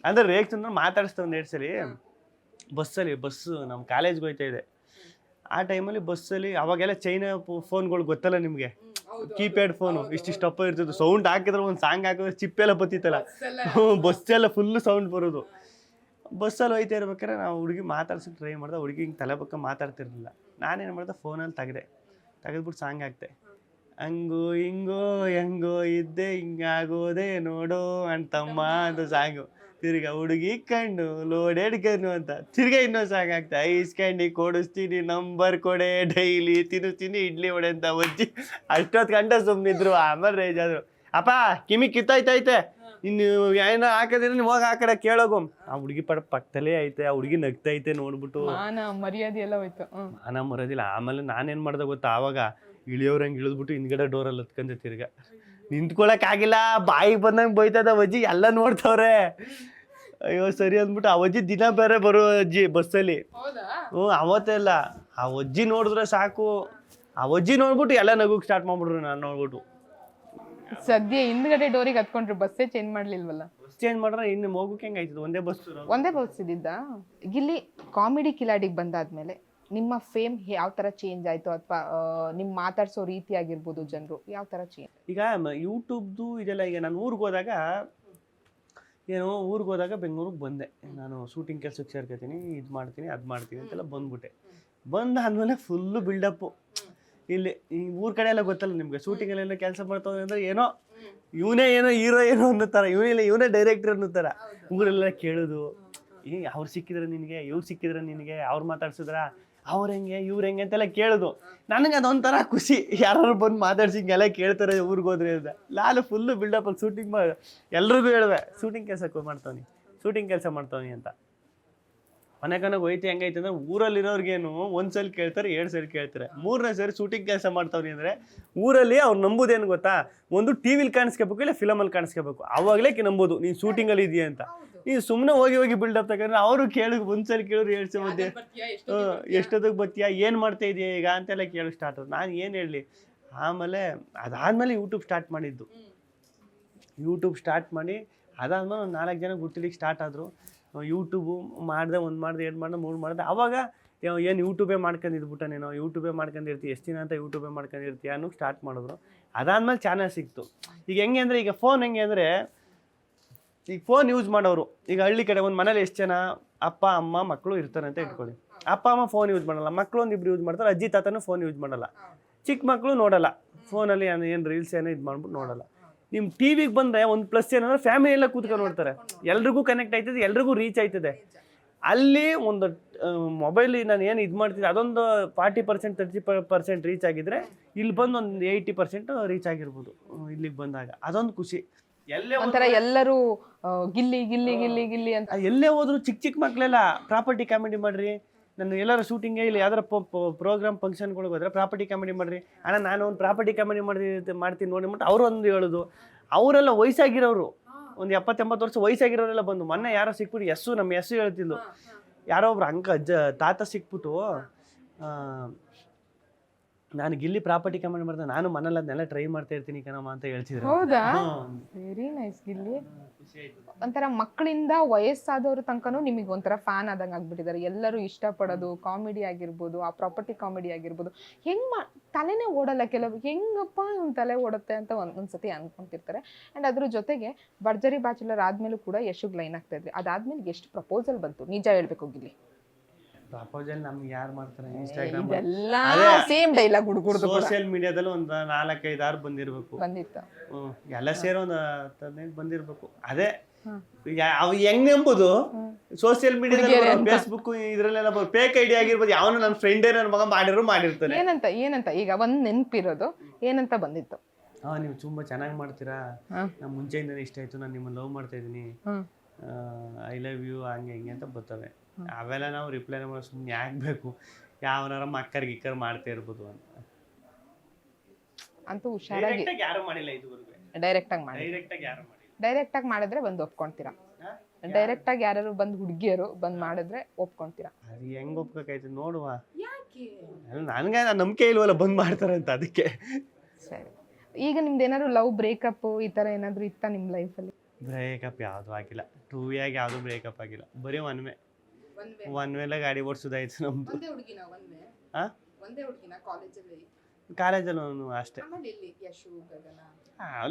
ಅಂದ್ರೆ ರೇಗ್ತಂದ್ರೆ ಮಾತಾಡಿಸ್ತಾ ಒಂದ್ 2 ಸಲ ಬಸ್ಸಲ್ಲಿ. ಬಸ್ಸು ನಮ್ಮ ಕಾಲೇಜ್ಗೆ ಹೋಯ್ತಾ ಇದೆ. ಆ ಟೈಮಲ್ಲಿ ಬಸ್ಸಲ್ಲಿ ಅವಾಗೆಲ್ಲ ಚೈನಾ ಫೋನ್ಗಳು ಗೊತ್ತಲ್ಲ ನಿಮ್ಗೆ, ಕೀಪ್ಯಾಡ್ ಫೋನು ಇಷ್ಟಿಷ್ಟಪ್ಪ ಇರ್ತಿತ್ತು. ಸೌಂಡ್ ಹಾಕಿದ್ರೆ ಒಂದು ಸಾಂಗ್ ಹಾಕಿದ್ರೆ ಚಿಪ್ಪೆಲ್ಲ ಬತ್ತಿತ್ತಲ್ಲ, ಬಸ್ಸೆಲ್ಲ ಫುಲ್ ಸೌಂಡ್ ಬರೋದು. ಬಸ್ಸಲ್ಲಿ ಹೋಯ್ತಾ ಇರ್ಬೇಕಾದ್ರೆ ನಾವು ಹುಡುಗಿ ಮಾತಾಡ್ಸೋಕೆ ಟ್ರೈ ಮಾಡ್ದೆ. ಹುಡುಗಿ ಹಿಂಗೆ ತಲೆ ಪಕ್ಕ ಮಾತಾಡ್ತಿರ್ಲಿಲ್ಲ. ನಾನೇನು ಮಾಡ್ದೆ, ಫೋನಲ್ಲಿ ತೆಗೆದ್ಬಿಟ್ಟು ಸಾಂಗ್ ಹಾಕ್ತೆ. ಹಂಗೋ ಹಿಂಗೋ ಹೆಂಗೋ ಇದ್ದೆ ಹಿಂಗಾಗೋದೆ ನೋಡೋ ಅಂತಮ್ಮ ಅಂತ ಸಾಂಗು. ತಿರ್ಗಾ ಹುಡುಗಿ ಕಣ್ಣು ಲೋಡೆಡ್ ಕಣ್ಣು ಅಂತ ತಿರ್ಗಾ ಇನ್ನೊಂದು ಸಾಂಗ್ ಆಗ್ತಾ, ಐಸ್ ಕ್ಯಾಂಡಿ ಕೊಡಿಸ್ತೀನಿ ನಂಬರ್ ಕೊಡೆ, ಡೈಲಿ ತಿನ್ನಿಸ್ತೀನಿ ಇಡ್ಲಿ ವಡೆ ಅಂತ ಅಜ್ಜಿ. ಅಷ್ಟೊತ್ತು ಗಂಟೆ ಸುಮ್ಮನಿದ್ರು. ಆಮೇಲೆ ರೇಜ್ ಆದ್ರು, ಅಪ್ಪ ಕಿಮಿ ಕಿತ್ತೈತೆ, ಇನ್ನು ಏನೋ ಹಾಕಿದ್ರೆ ನೀವು ಹೋಗಿ ಆ ಕಡೆ ಕೇಳೋಗು. ಆ ಹುಡುಗಿ ಪಕ್ಕದಲ್ಲೇ ಐತೆ, ಆ ಹುಡುಗಿ ನಗ್ತೈತೆ ನೋಡ್ಬಿಟ್ಟು. ಮರ್ಯಾದೆ ಎಲ್ಲ ಹೋಯ್ತು. ಮಾನ ಮರೋದಿಲ್ಲ. ಆಮೇಲೆ ನಾನೇನು ಮಾಡ್ದೆ ಗೊತ್ತಾ, ಆವಾಗ ಇಳಿಯೋರಂಗೆ ಇಳಿದ್ಬಿಟ್ಟು ಹಿಂದ್ಗಡೆ ಡೋರಲ್ಲಿ ಹತ್ಕೊಂಡೆ. ತಿರ್ಗಾ ನಿಂತ್ಕೊಳಕ್ ಆಗಿಲ್ಲ, ಬಾಯಿಗೆ ಬಂದಂಗೆ ಬೈತದ ಅಜ್ಜಿ, ಎಲ್ಲ ನೋಡ್ತವ್ರೆ. ಅಯ್ಯೋ ಸರಿ ಅಂದ್ಬಿಟ್ಟು ಆ ಅಜ್ಜಿ ದಿನ ಬೇರೆ ಬರೋ ಅಜ್ಜಿ ಬಸ್ಸಲ್ಲಿ. ಅವತ್ತೆಲ್ಲ ಆ ಅಜ್ಜಿ ನೋಡಿದ್ರೆ ಸಾಕು, ಆ ಅಜ್ಜಿ ನೋಡ್ಬಿಟ್ಟು ಎಲ್ಲ ನಗುಕ್ ಸ್ಟಾರ್ಟ್ ಮಾಡ್ಬಿಟ್ರು. ನಾನು ನೋಡ್ಬಿಟ್ಟು ಸದ್ಯ ಹಿಂದ್ಗಡೆ ಡೋರಿಗೆ ಹತ್ಕೊಂಡ್ರು, ಬಸ್ಸೇ ಚೇಂಜ್ ಮಾಡ್ಲಿಲ್ವಲ್ಲ? ಬಸ್ ಚೇಂಜ್ ಮಾಡ್ರೆ ಇನ್ನು ಹೋಗಕ್ಕೆ ಹೆಂಗಾಯ್ತದ, ಒಂದೇ ಬಸ್ ಇದ್ದಿದ್ದ. ಗಿಲ್ಲಿ ಕಾಮಿಡಿ ಕಿಲಾಡಿಗೆ ಬಂದಾದ್ಮೇಲೆ ನಿಮ್ಮ ಫೇಮ್ ಯಾವ ತರ ಚೇಂಜ್ ಆಯ್ತು, ಅಥವಾ ನಿಮ್ ಮಾತಾಡ್ಸೋ ರೀತಿ ಆಗಿರ್ಬೋದು, ಜನರು ಯಾವ ತರ ಚೇಂಜ್? ಈಗ ಯೂಟ್ಯೂಬ್ದು ಇದೆಲ್ಲ. ಈಗ ನಾನು ಊರಿಗೆ ಹೋದಾಗ ಬೆಂಗಳೂರಿಗೆ ಬಂದೆ. ನಾನು ಶೂಟಿಂಗ್ ಕೆಲ್ಸಕ್ಕೆ ಸೇರ್ಕೊತೀನಿ, ಇದು ಮಾಡ್ತೀನಿ ಅದು ಮಾಡ್ತೀನಿ ಅಂತೆಲ್ಲ ಬಂದ್ಬಿಟ್ಟೆ. ಬಂದಾದ್ಮೇಲೆ ಫುಲ್ಲು ಬಿಲ್ಡಪ್ಪು. ಇಲ್ಲಿ ಈ ಊರ್ ಕಡೆ ಎಲ್ಲ ಗೊತ್ತಲ್ಲ ನಿಮ್ಗೆ, ಶೂಟಿಂಗಲ್ಲೆಲ್ಲ ಕೆಲಸ ಮಾಡ್ತಾವೆ ಅಂದ್ರೆ ಏನೋ ಇವನೇ ಏನೋ ಹೀರೋ ಏನೋ ಅನ್ನೋತಾರ, ಇವನೇ ಡೈರೆಕ್ಟರ್ ಅನ್ನೋತಾರ. ಊರೆಲ್ಲ ಕೇಳೋದು, ಅವ್ರು ಸಿಕ್ಕಿದ್ರೆ ನಿನಗೆ, ಇವ್ರು ಸಿಕ್ಕಿದ್ರೆ ನಿನಗೆ, ಅವ್ರು ಮಾತಾಡ್ಸಿದ್ರ, ಅವ್ರ ಹೆಂಗೆ ಇವ್ರು ಹೆಂಗೆ ಅಂತೆಲ್ಲ ಕೇಳೋದು. ನನಗೆ ಅದೊಂಥರ ಖುಷಿ, ಯಾರು ಬಂದು ಮಾತಾಡ್ಸಿ ಹಿಂಗೆಲ್ಲ ಕೇಳ್ತಾರೆ ಊರಿಗೆ ಹೋದ್ರೆ ಅಂತ. ನಾನು ಫುಲ್ಲು ಬಿಲ್ಡಪ್ಪಲ್ಲಿ ಶೂಟಿಂಗ್ ಎಲ್ರಿಗೂ ಹೇಳುವೆ, ಶೂಟಿಂಗ್ ಕೆಲಸ ಮಾಡ್ತಾವನಿ ಅಂತ. ಮನೆಕನಾಗ ಹೋಯ್ತು. ಹೆಂಗೈತೆ ಅಂದ್ರೆ ಊರಲ್ಲಿರೋರ್ಗೇನು 1 ಸಲ ಕೇಳ್ತಾರೆ, 2 ಸಲ ಕೇಳ್ತಾರೆ, 3ನೇ ಸರಿ ಶೂಟಿಂಗ್ ಕೆಲಸ ಮಾಡ್ತಾವ್ರಿ ಅಂದ್ರೆ ಊರಲ್ಲಿ ಅವ್ರು ನಂಬೋದೇನು ಗೊತ್ತಾ, ಒಂದು ಟಿವಿಲಿ ಕಾಣಿಸ್ಕೋಬೇಕು, ಇಲ್ಲ ಫಿಲಮಲ್ಲಿ ಕಾಣಿಸ್ಕೋಬೇಕು. ಅವಾಗಲೇ ನಂಬೋದು ನೀನು ಶೂಟಿಂಗಲ್ಲಿ ಇದೆಯಾ ಅಂತ. ನೀನು ಸುಮ್ಮನೆ ಹೋಗಿ ಬಿಲ್ಡಪ್ ತಗೊಂಡ್ರೆ ಅವರು ಕೇಳಿದ್ರು, 1 ಸಲ ಕೇಳಿದ್ರು, 2 ಸಲ ಮಧ್ಯೆ ಎಷ್ಟೊತ್ತಿಗೆ ಬರ್ತೀಯಾ, ಏನು ಮಾಡ್ತಾ ಇದೆಯಾ ಈಗ ಅಂತೆಲ್ಲ ಕೇಳಿ ಸ್ಟಾರ್ಟ್ ಆದ್ರು. ನಾನು ಏನು ಹೇಳಲಿ. ಆಮೇಲೆ ಅದಾದಮೇಲೆ ಯೂಟ್ಯೂಬ್ ಸ್ಟಾರ್ಟ್ ಮಾಡಿದ್ದು. ಯೂಟ್ಯೂಬ್ ಸ್ಟಾರ್ಟ್ ಮಾಡಿ ಅದಾದ್ಮೇಲೆ ಒಂದು 4 ಜನ ಗುರ್ತಿಲಿಕ್ಕೆ ಸ್ಟಾರ್ಟ್ ಆದರು. ಯೂಟ್ಯೂಬು ಮಾಡಿದೆ, 1 ಮಾಡಿದೆ, 2 ಮಾಡಿದೆ, 3 ಮಾಡಿದೆ. ಆವಾಗ ಏನು ಯೂಟ್ಯೂಬೇ ಮಾಡ್ಕೊಂಡಿದ್ಬಿಟ್ಟ ನೀನು, ಯೂಟ್ಯೂಬೇ ಮಾಡ್ಕೊಂಡಿರ್ತೀವಿ, ಎಷ್ಟು ದಿನ ಅಂತ ಯೂಟ್ಯೂಬೇ ಮಾಡ್ಕೊಂಡಿರ್ತೀಯ ಅನ್ನೋ ಸ್ಟಾರ್ಟ್ ಮಾಡಿದ್ರು. ಅದಾದ್ಮೇಲೆ ಚಾನಲ್ ಸಿಕ್ತು. ಈಗ ಹೆಂಗೆ ಅಂದರೆ, ಈಗ ಫೋನ್ ಹೆಂಗೆ ಅಂದರೆ, ಈಗ ಫೋನ್ ಯೂಸ್ ಮಾಡೋರು ಈಗ ಹಳ್ಳಿ ಕಡೆ ಒಂದು ಮನೇಲಿ ಎಷ್ಟು ಜನ ಅಪ್ಪ ಅಮ್ಮ ಮಕ್ಕಳು ಇರ್ತಾರೆ ಅಂತ ಇಟ್ಕೊಳ್ಳಿ. ಅಪ್ಪ ಅಮ್ಮ ಫೋನ್ ಯೂಸ್ ಮಾಡಲ್ಲ, ಮಕ್ಕಳು ಒಂದಿಬ್ರು ಯೂಸ್ ಮಾಡ್ತಾರೆ, ಅಜ್ಜಿ ತಾತನೂ ಫೋನ್ ಯೂಸ್ ಮಾಡಲ್ಲ, ಚಿಕ್ಕ ಮಕ್ಕಳು ನೋಡಲ್ಲ ಫೋನಲ್ಲಿ, ಏನು ರೀಲ್ಸ್ ಏನೋ ಇದು ಮಾಡ್ಬಿಟ್ಟು ನೋಡಲ್ಲ. ನಿಮ್ಮ ಟಿ ವಿಗೆ ಬಂದರೆ ಒಂದು ಪ್ಲಸ್ ಏನಂದ್ರೆ ಫ್ಯಾಮಿಲಿ ಎಲ್ಲ ಕೂತ್ಕೊಂಡು ನೋಡ್ತಾರೆ, ಎಲ್ರಿಗೂ ಕನೆಕ್ಟ್ ಆಯ್ತದೆ, ಎಲ್ರಿಗೂ ರೀಚ್ ಆಯ್ತದೆ. ಅಲ್ಲಿ ಒಂದು ಮೊಬೈಲ್ ನಾನು ಏನು ಇದು ಮಾಡ್ತಿದ್ದೆ ಅದೊಂದು 40% 30% ರೀಚ್ ಆಗಿದ್ರೆ, ಇಲ್ಲಿ ಬಂದು ಒಂದು 80% ರೀಚ್ ಆಗಿರ್ಬೋದು ಇಲ್ಲಿಗೆ ಬಂದಾಗ. ಅದೊಂದು ಖುಷಿ. ಎಲ್ಲರೂ ಗಿಲ್ಲಿ ಗಿಲ್ಲಿ ಗಿಲ್ಲಿ ಗಿಲ್ಲಿ ಅಂತ ಎಲ್ಲೇ ಹೋದ್ರು ಚಿಕ್ಕ ಮಕ್ಕಳೆಲ್ಲ ಪ್ರಾಪರ್ಟಿ ಕಾಮಿಡಿ ಮಾಡ್ರಿ, ನಾನು ಎಲ್ಲಾರು ಶೂಟಿಂಗ್ಗೆ ಇಲ್ಲಿ ಯಾವ್ದಾರ ಪ್ರೋಗ್ರಾಮ್ ಫಂಕ್ಷನ್ಗಳಿಗೆ ಹೋದ್ರೆ ಪ್ರಾಪರ್ಟಿ ಕಾಮಿಡಿ ಮಾಡ್ರಿ ಅಣ್ಣ ನಾನು ಒಂದು ಪ್ರಾಪರ್ಟಿ ಕಾಮಿಡಿ ಮಾಡ್ತೀನಿ ನೋಡಿ ಮಟ್ಟ ಅವರು ಒಂದು ಹೇಳೋದು. ಅವರೆಲ್ಲ ವಯಸ್ಸಾಗಿರೋರು, ಒಂದು 70-80 ವರ್ಷ ವಯಸ್ಸಾಗಿರೋರೆಲ್ಲ ಬಂದು ಮೊನ್ನೆ ಯಾರೋ ಸಿಕ್ಬಿಟ್ಟು ನಮ್ಮ ಹೇಳ್ತಿದ್ಲು, ಯಾರೋ ಒಬ್ರು ತಾತ ಸಿಕ್ಬಿಟ್ಟು ನಾನು ಗಿಲ್ಲಿ ಪ್ರಾಪರ್ಟಿ ಕಾಮಿಡಿ ಮಾಡಿದೆ, ನಾನು ಮನೇಲಿ ಅದನ್ನೆಲ್ಲ ಟ್ರೈ ಮಾಡ್ತಾ ಇರ್ತೀನಿ ಕಣಮ್ಮ ಅಂತ ಹೇಳ್ತಿದ್ರು. ಹೌದಾ, ವೆರಿ ನೈಸ್. ಗಿಲ್ಲಿ ಒಂಥರ ಮಕ್ಕಳಿಂದ ವಯಸ್ಸಾದವ್ರ ತನಕನೂ ನಿಮಗೆ ಒಂಥರ ಫ್ಯಾನ್ ಆದಂಗೆ ಆಗ್ಬಿಟ್ಟಿದ್ದಾರೆ. ಎಲ್ಲರೂ ಇಷ್ಟಪಡೋದು ಕಾಮಿಡಿ ಆಗಿರ್ಬೋದು, ಆ ಪ್ರಾಪರ್ಟಿ ಕಾಮಿಡಿ ಆಗಿರ್ಬೋದು. ತಲೆನೇ ಓಡಲ್ಲ ಕೆಲವು, ಹೆಂಗಪ್ಪ ಇವ್ನ ತಲೆ ಓಡುತ್ತೆ ಅಂತ ಒಂದೊಂದ್ಸತಿ ಅನ್ಕೊಂತಿರ್ತಾರೆ. ಆ್ಯಂಡ್ ಅದ್ರ ಜೊತೆಗೆ ಭರ್ಜರಿ ಬ್ಯಾಚುಲರ್ ಆದ್ಮೇಲೂ ಕೂಡ ಯಶುಗ್ ಲೈನ್ ಆಗ್ತಾ ಇದ್ರಿ. ಅದಾದ್ಮೇಲೆ ಎಷ್ಟು ಪ್ರಪೋಸಲ್ ಬಂತು ನಿಜ ಹೇಳ್ಬೇಕು ಗಿಲ್ಲಿ? ಪ್ರಪೋಸಲ್ ನಮ್ಗೆ ಯಾರು ಮಾಡ್ತಾರೆ? ಇನ್ಸ್ಟಾಗ್ರಾಮ್ ಇದೆಲ್ಲ ಸೇಮ್ ಡೈಲಾಗ್ ಹುಡುಗರು ಸೋಷಿಯಲ್ ಮೀಡಿಯಾದಲ್ಲಿ ಒಂದು 4-5 ಬಂದಿರ್ಬೇಕು. ಬಂದಿತ್ತು. ಎಲ್ಲ ಸೇರಿ ಒಂದು 15 ಬಂದಿರ್ಬೇಕು. ಅದೇ ಅವ್ ಹೆಂಗ್ ನಂಬುದು? ಸೋಷಿಯಲ್ ಮೀಡಿಯಾದಲ್ಲಿ ಫೇಸ್ಬುಕ್ ಇದ್ರಲ್ಲೆಲ್ಲ ಫೇಕ್ ಐಡಿ ಆಗಿರ್ಬೋದು. ಯಾವನು ನನ್ನ ಫ್ರೆಂಡೇ ನನ್ನ ಮಗ ಮಾಡಿರ್ತಾನೆ. ಏನಂತ ಈಗ ಒಂದ್ ನೆನ್ಪಿರೋದು ಏನಂತ ಬಂದಿತ್ತು? ನೀವು ತುಂಬಾ ಚೆನ್ನಾಗಿ ಮಾಡ್ತೀರಾ, ನಾ ಮುಂಚೆಯಿಂದ ಇಷ್ಟ ಆಯ್ತು, ನಾನು ನಿಮ್ಮನ್ನ ಲವ್ ಮಾಡ್ತಾ ಇದೀನಿ, ಐ ಲವ್ ಯು ಹಂಗೆ ಹಿಂಗೆ ಅಂತ ಬರ್ತವೆ. ಅವೆಲ್ಲ ನಾವು ರಿಪ್ಲೈ ಮಾಡೋ ಸುಮ್ಮನೆ ಆಗ್ಬೇಕು, ಯಾವನಾರ ಗಿಕ್ಕರ್ ಮಾಡ್ತಾ ಇರ್ಬೋದು ಅಂತ. ಅಂತೂ ಹುಷಾರಾಗಿ ಯಾರು ಮಾಡಿಲ್ಲ ಇದುವರೆಗೂ. ಡೈರೆಕ್ಟ್ ಆಗಿ ಮಾಡಿದ್ರೆ ಬಂದು ಒಪ್ಕೊಂತೀರಾ? ಡೈರೆಕ್ಟ್ ಆಗಿ ಯಾರು ಬಂದು ಹುಡುಗಿಯರು ಬಂದ್ ಮಾಡಿದ್ರೆ ಒಪ್ಕೊಂತೀರಾ? ಅದು ಹೆಂಗ್ ಒಪ್ಬೇಕಾಯ್ತು ನೋಡುವ. ನನ್ಗೆ ನಂಬಿಕೆ ಇಲ್ವಲ್ಲ ಬಂದ್ ಮಾಡ್ತಾರೆ ಅಂತ, ಅದಕ್ಕೆ. ಸರಿ, ಈಗ ನಿಮ್ದು ಏನಾದ್ರು ಲವ್ ಬ್ರೇಕಪ್ ಈ ತರ ಏನಾದ್ರು ಇತ್ತ ನಿಮ್ ಲೈಫಲ್ಲಿ? ಬ್ರೇಕಪ್ ಯಾವ್ದು ಆಗಿಲ್ಲ, 2 ಯಾಗ ಯಾವ್ದು ಬ್ರೇಕಪ್ ಆಗಿಲ್ಲ, ಬರೀ ಒನ್ ವೇಲೆ ಗಾಡಿ ಓಡಿಸೋದಾಯ್ತು ನಮ್ದು. ಕಾಲೇಜಲ್ಲಿ ಅಷ್ಟೇ.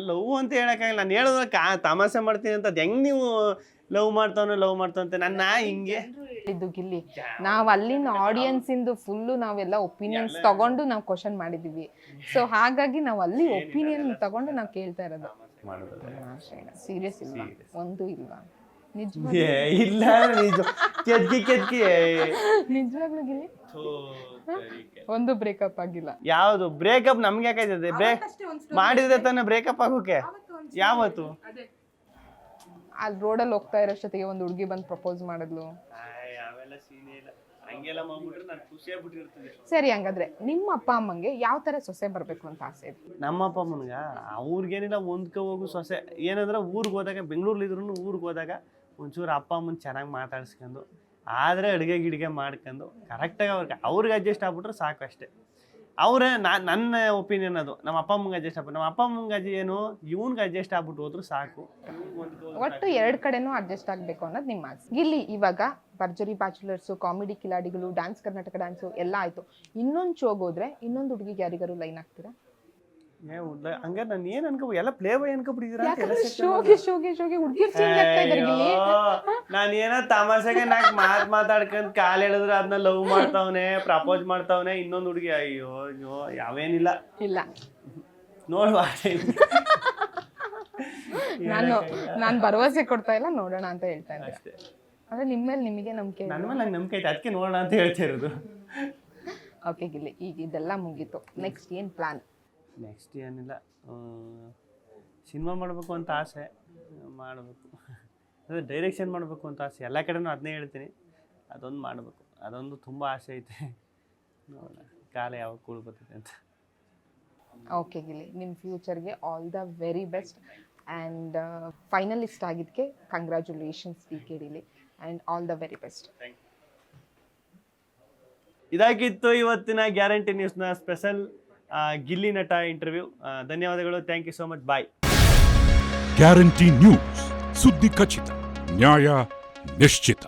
ಲವ್ ಅಂತ ಹೇಳಕ್ಕಾಗಿಲ್ಲ, ನಾನು ಹೇಳೋದ್ರೆ ತಮಾಷೆ ಮಾಡ್ತೀನಿ ಅಂತ. ಅದ್ ಹೆಂಗ್ ನೀವು ಲವ್ ಮಾಡ್ತಾವಂತೆ ನನ್ನ ಹಿಂಗೆ ಹೇಳಿದ್ದು ಗಿಲ್ಲಿ. ನಾವ್ ಅಲ್ಲಿನ ಆಡಿಯನ್ಸ್ ಇಂದು ಫುಲ್ಲು ನಾವೆಲ್ಲ ಒಪಿನಿಯನ್ಸ್ ತಗೊಂಡು ನಾವು ಕ್ವಶನ್ ಮಾಡಿದೀವಿ. ಸೊ ಹಾಗಾಗಿ ನಾವು ಅಲ್ಲಿ ಒಪಿನಿಯನ್ ತಗೊಂಡು ನಾವು ಕೇಳ್ತಾ ಇರೋದು. ಸೀರಿಯಸ್ ಇಲ್ಲ ಒಂದು ಇಲ್ವಾ? ಇಲ್ಲ ಕೆದ್ಕಿ ನಿಜವಾಗ್ಲೂ ಗಿಲ್ಲಿ ಒಂದು ಬ್ರೇಕಪ್ ಆಗಿಲ್ಲ. ಯಾವ್ದು ಬ್ರೇಕಪ್ ನಮ್ಗೆ ಯಾಕಾಯ್ತದೆ? ಮಾಡಿದ್ರೆ ತಾನೆ ಬ್ರೇಕಪ್ ಆಗೋಕೆ. ಯಾವತ್ತು? ಅಲ್ಲಿ ರೋಡಲ್ಲಿ ಹೋಗ್ತಾ ಇರೋಷ್ಟೊತ್ತಿಗೆ ಒಂದು ಹುಡುಗಿ ಬಂದು ಪ್ರಪೋಸ್ ಮಾಡಿದ್ಲು. ಸರಿ, ಹಂಗಾದ್ರೆ ನಿಮ್ಮ ಅಪ್ಪ ಅಮ್ಮಂಗೆ ಯಾವ ತರ ಸೊಸೆ ಬರ್ಬೇಕು ಅಂತ ಆಸೆ ಇದೆ? ನಮ್ಮ ಅಪ್ಪ ಅಮ್ಮನ್ಗ ಅವ್ರಿಗೇನಿಲ್ಲ, ಹೊಂದ್ಕೊ ಹೋಗು ಸೊಸೆ. ಏನಂದ್ರೆ ಊರಿಗೆ ಹೋದಾಗ, ಬೆಂಗಳೂರಲ್ಲಿ ಇದ್ರು ಊರಿಗೆ ಹೋದಾಗ ಒಂಚೂರು ಅಪ್ಪ ಅಮ್ಮನ ಚೆನ್ನಾಗಿ ಮಾತಾಡ್ಸ್ಕೊಂಡು, ಆದರೆ ಅಡುಗೆ ಮಾಡ್ಕೊಂಡು ಕರೆಕ್ಟಾಗಿ ಅವ್ರಿಗೆ ಅಡ್ಜಸ್ಟ್ ಆಗ್ಬಿಟ್ರೆ ಸಾಕು ಅಷ್ಟೇ. ಅವರೇ ನನ್ನ ಒಪಿನಿಯನ್ ಅದು. ನಮ್ಮ ಅಪ್ಪ ಅಮ್ಮಂಗೆ ಅಡ್ಜಸ್ಟ್ ಆಗ್ಬಿಟ್ಟು, ನಮ್ಮ ಅಪ್ಪ ಅಮ್ಮಂಗೆ ಏನು ಇವ್ನಿಗೆ ಅಡ್ಜಸ್ಟ್ ಆಗ್ಬಿಟ್ಟು ಹೋದ್ರು ಸಾಕು. ಒಟ್ಟು 2 ಕಡೆನೂ ಅಡ್ಜಸ್ಟ್ ಆಗಬೇಕು ಅನ್ನೋದು ನಿಮ್ಮ ಆಸೆ. ಗಿಲ್ಲಿ, ಇವಾಗ ಭರ್ಜರಿ ಬ್ಯಾಚುಲರ್ಸು, ಕಾಮಿಡಿ ಕಿಲಾಡಿಗಳು, ಡ್ಯಾನ್ಸ್ ಕರ್ನಾಟಕ ಡ್ಯಾನ್ಸು ಎಲ್ಲ ಆಯ್ತು. ಇನ್ನೊಂದು ಶೋಗೆ ಹೋದ್ರೆ ಇನ್ನೊಂದು ಹುಡುಗಿಗೆ ಯಾರಿಗಾರು ಲೈನ್ ಆಗ್ತೀರಾ? ಹಂಗಾರೆ ನಾನು ಏನ್ ಅನ್ಕೋ ಎಲ್ಲ ಪ್ಲೇ ಬಾಯ್ ಅನ್ಕೊಬಿಟ್ಟಿದ್ದೀರಾ? ನಾನು ಏನೋ ತಮಾಷೆಗೆ ಮಾತಾಡ್ಕೊಂಡ್ ಕಾಲ್ ಹೇಳಿದ್ರೆ ಅದನ್ನ ಲವ್ ಮಾಡ್ತಾವನೆ, ಪ್ರಪೋಸ್ ಮಾಡ್ತಾವನೆ ಇನ್ನೊಂದು ಹುಡುಗಿ. ಅಯ್ಯೋ ಯಾವೇನಿಲ್ಲ ಇಲ್ಲ ನೋಡುವ. ನಾನು ಭರವಸೆ ಕೊಡ್ತಾ ಇಲ್ಲ, ನೋಡೋಣ ಅಂತ ಹೇಳ್ತಾ ಇದ್ದೆ. ಅಂದ್ರೆ ನಿಮ್ಮೇಲೆ ನಿಮಗೆ ನಂಬಿಕೆ? ನನ್ನ ಮೇಲೆ ನಂಗೆ ನಂಬಿಕೆ ಐತೆ, ಅದಕ್ಕೆ ನೋಡೋಣ ಅಂತ ಹೇಳ್ತಾ ಇರೋದು. ಓಕೆ ಗಿಲ್ಲಿ, ಈಗ ಇದೆಲ್ಲ ಮುಗೀತು, ನೆಕ್ಸ್ಟ್ ಏನ್ ಪ್ಲಾನ್? ನೆಕ್ಸ್ಟ್ ಏನಿಲ್ಲ, ಸಿನಿಮಾ ಮಾಡಬೇಕು ಅಂತ ಆಸೆ, ಮಾಡಬೇಕು. ಅದೇ ಡೈರೆಕ್ಷನ್ ಮಾಡಬೇಕು ಅಂತ ಆಸೆ. ಎಲ್ಲ ಕಡೆನೂ ಅದನ್ನೇ ಹೇಳ್ತೀನಿ, ಅದೊಂದು ಮಾಡಬೇಕು, ಅದೊಂದು ತುಂಬ ಆಸೆ ಐತೆ. ನೋಡೋಣ ಕಾಲ ಯಾವಾಗ ಕೂಳು ಬರ್ತೈತೆ ಅಂತ. ಓಕೆ ಗಿಲ್ಲಿ, ನಿಮ್ಮ ಫ್ಯೂಚರ್ಗೆ all the very best. And finalist ಆಗಿದ್ದಕ್ಕೆ ಕಂಗ್ರ್ಯಾಚುಲೇಷನ್ಸ್ TKDಲಿ, and all the very best. ಇದಾಗಿತ್ತು ಇವತ್ತಿನ ಗ್ಯಾರಂಟಿ ನ್ಯೂಸ್ನ ಸ್ಪೆಷಲ್ ಗಿಲ್ಲಿ ನಟ ಇಂಟರ್ವ್ಯೂ. ಧನ್ಯವಾದಗಳು. Thank you so much. Bye. Guarantee news, ಸುದ್ದಿ ಖಚಿತ, ನ್ಯಾಯ ನಿಶ್ಚಿತ.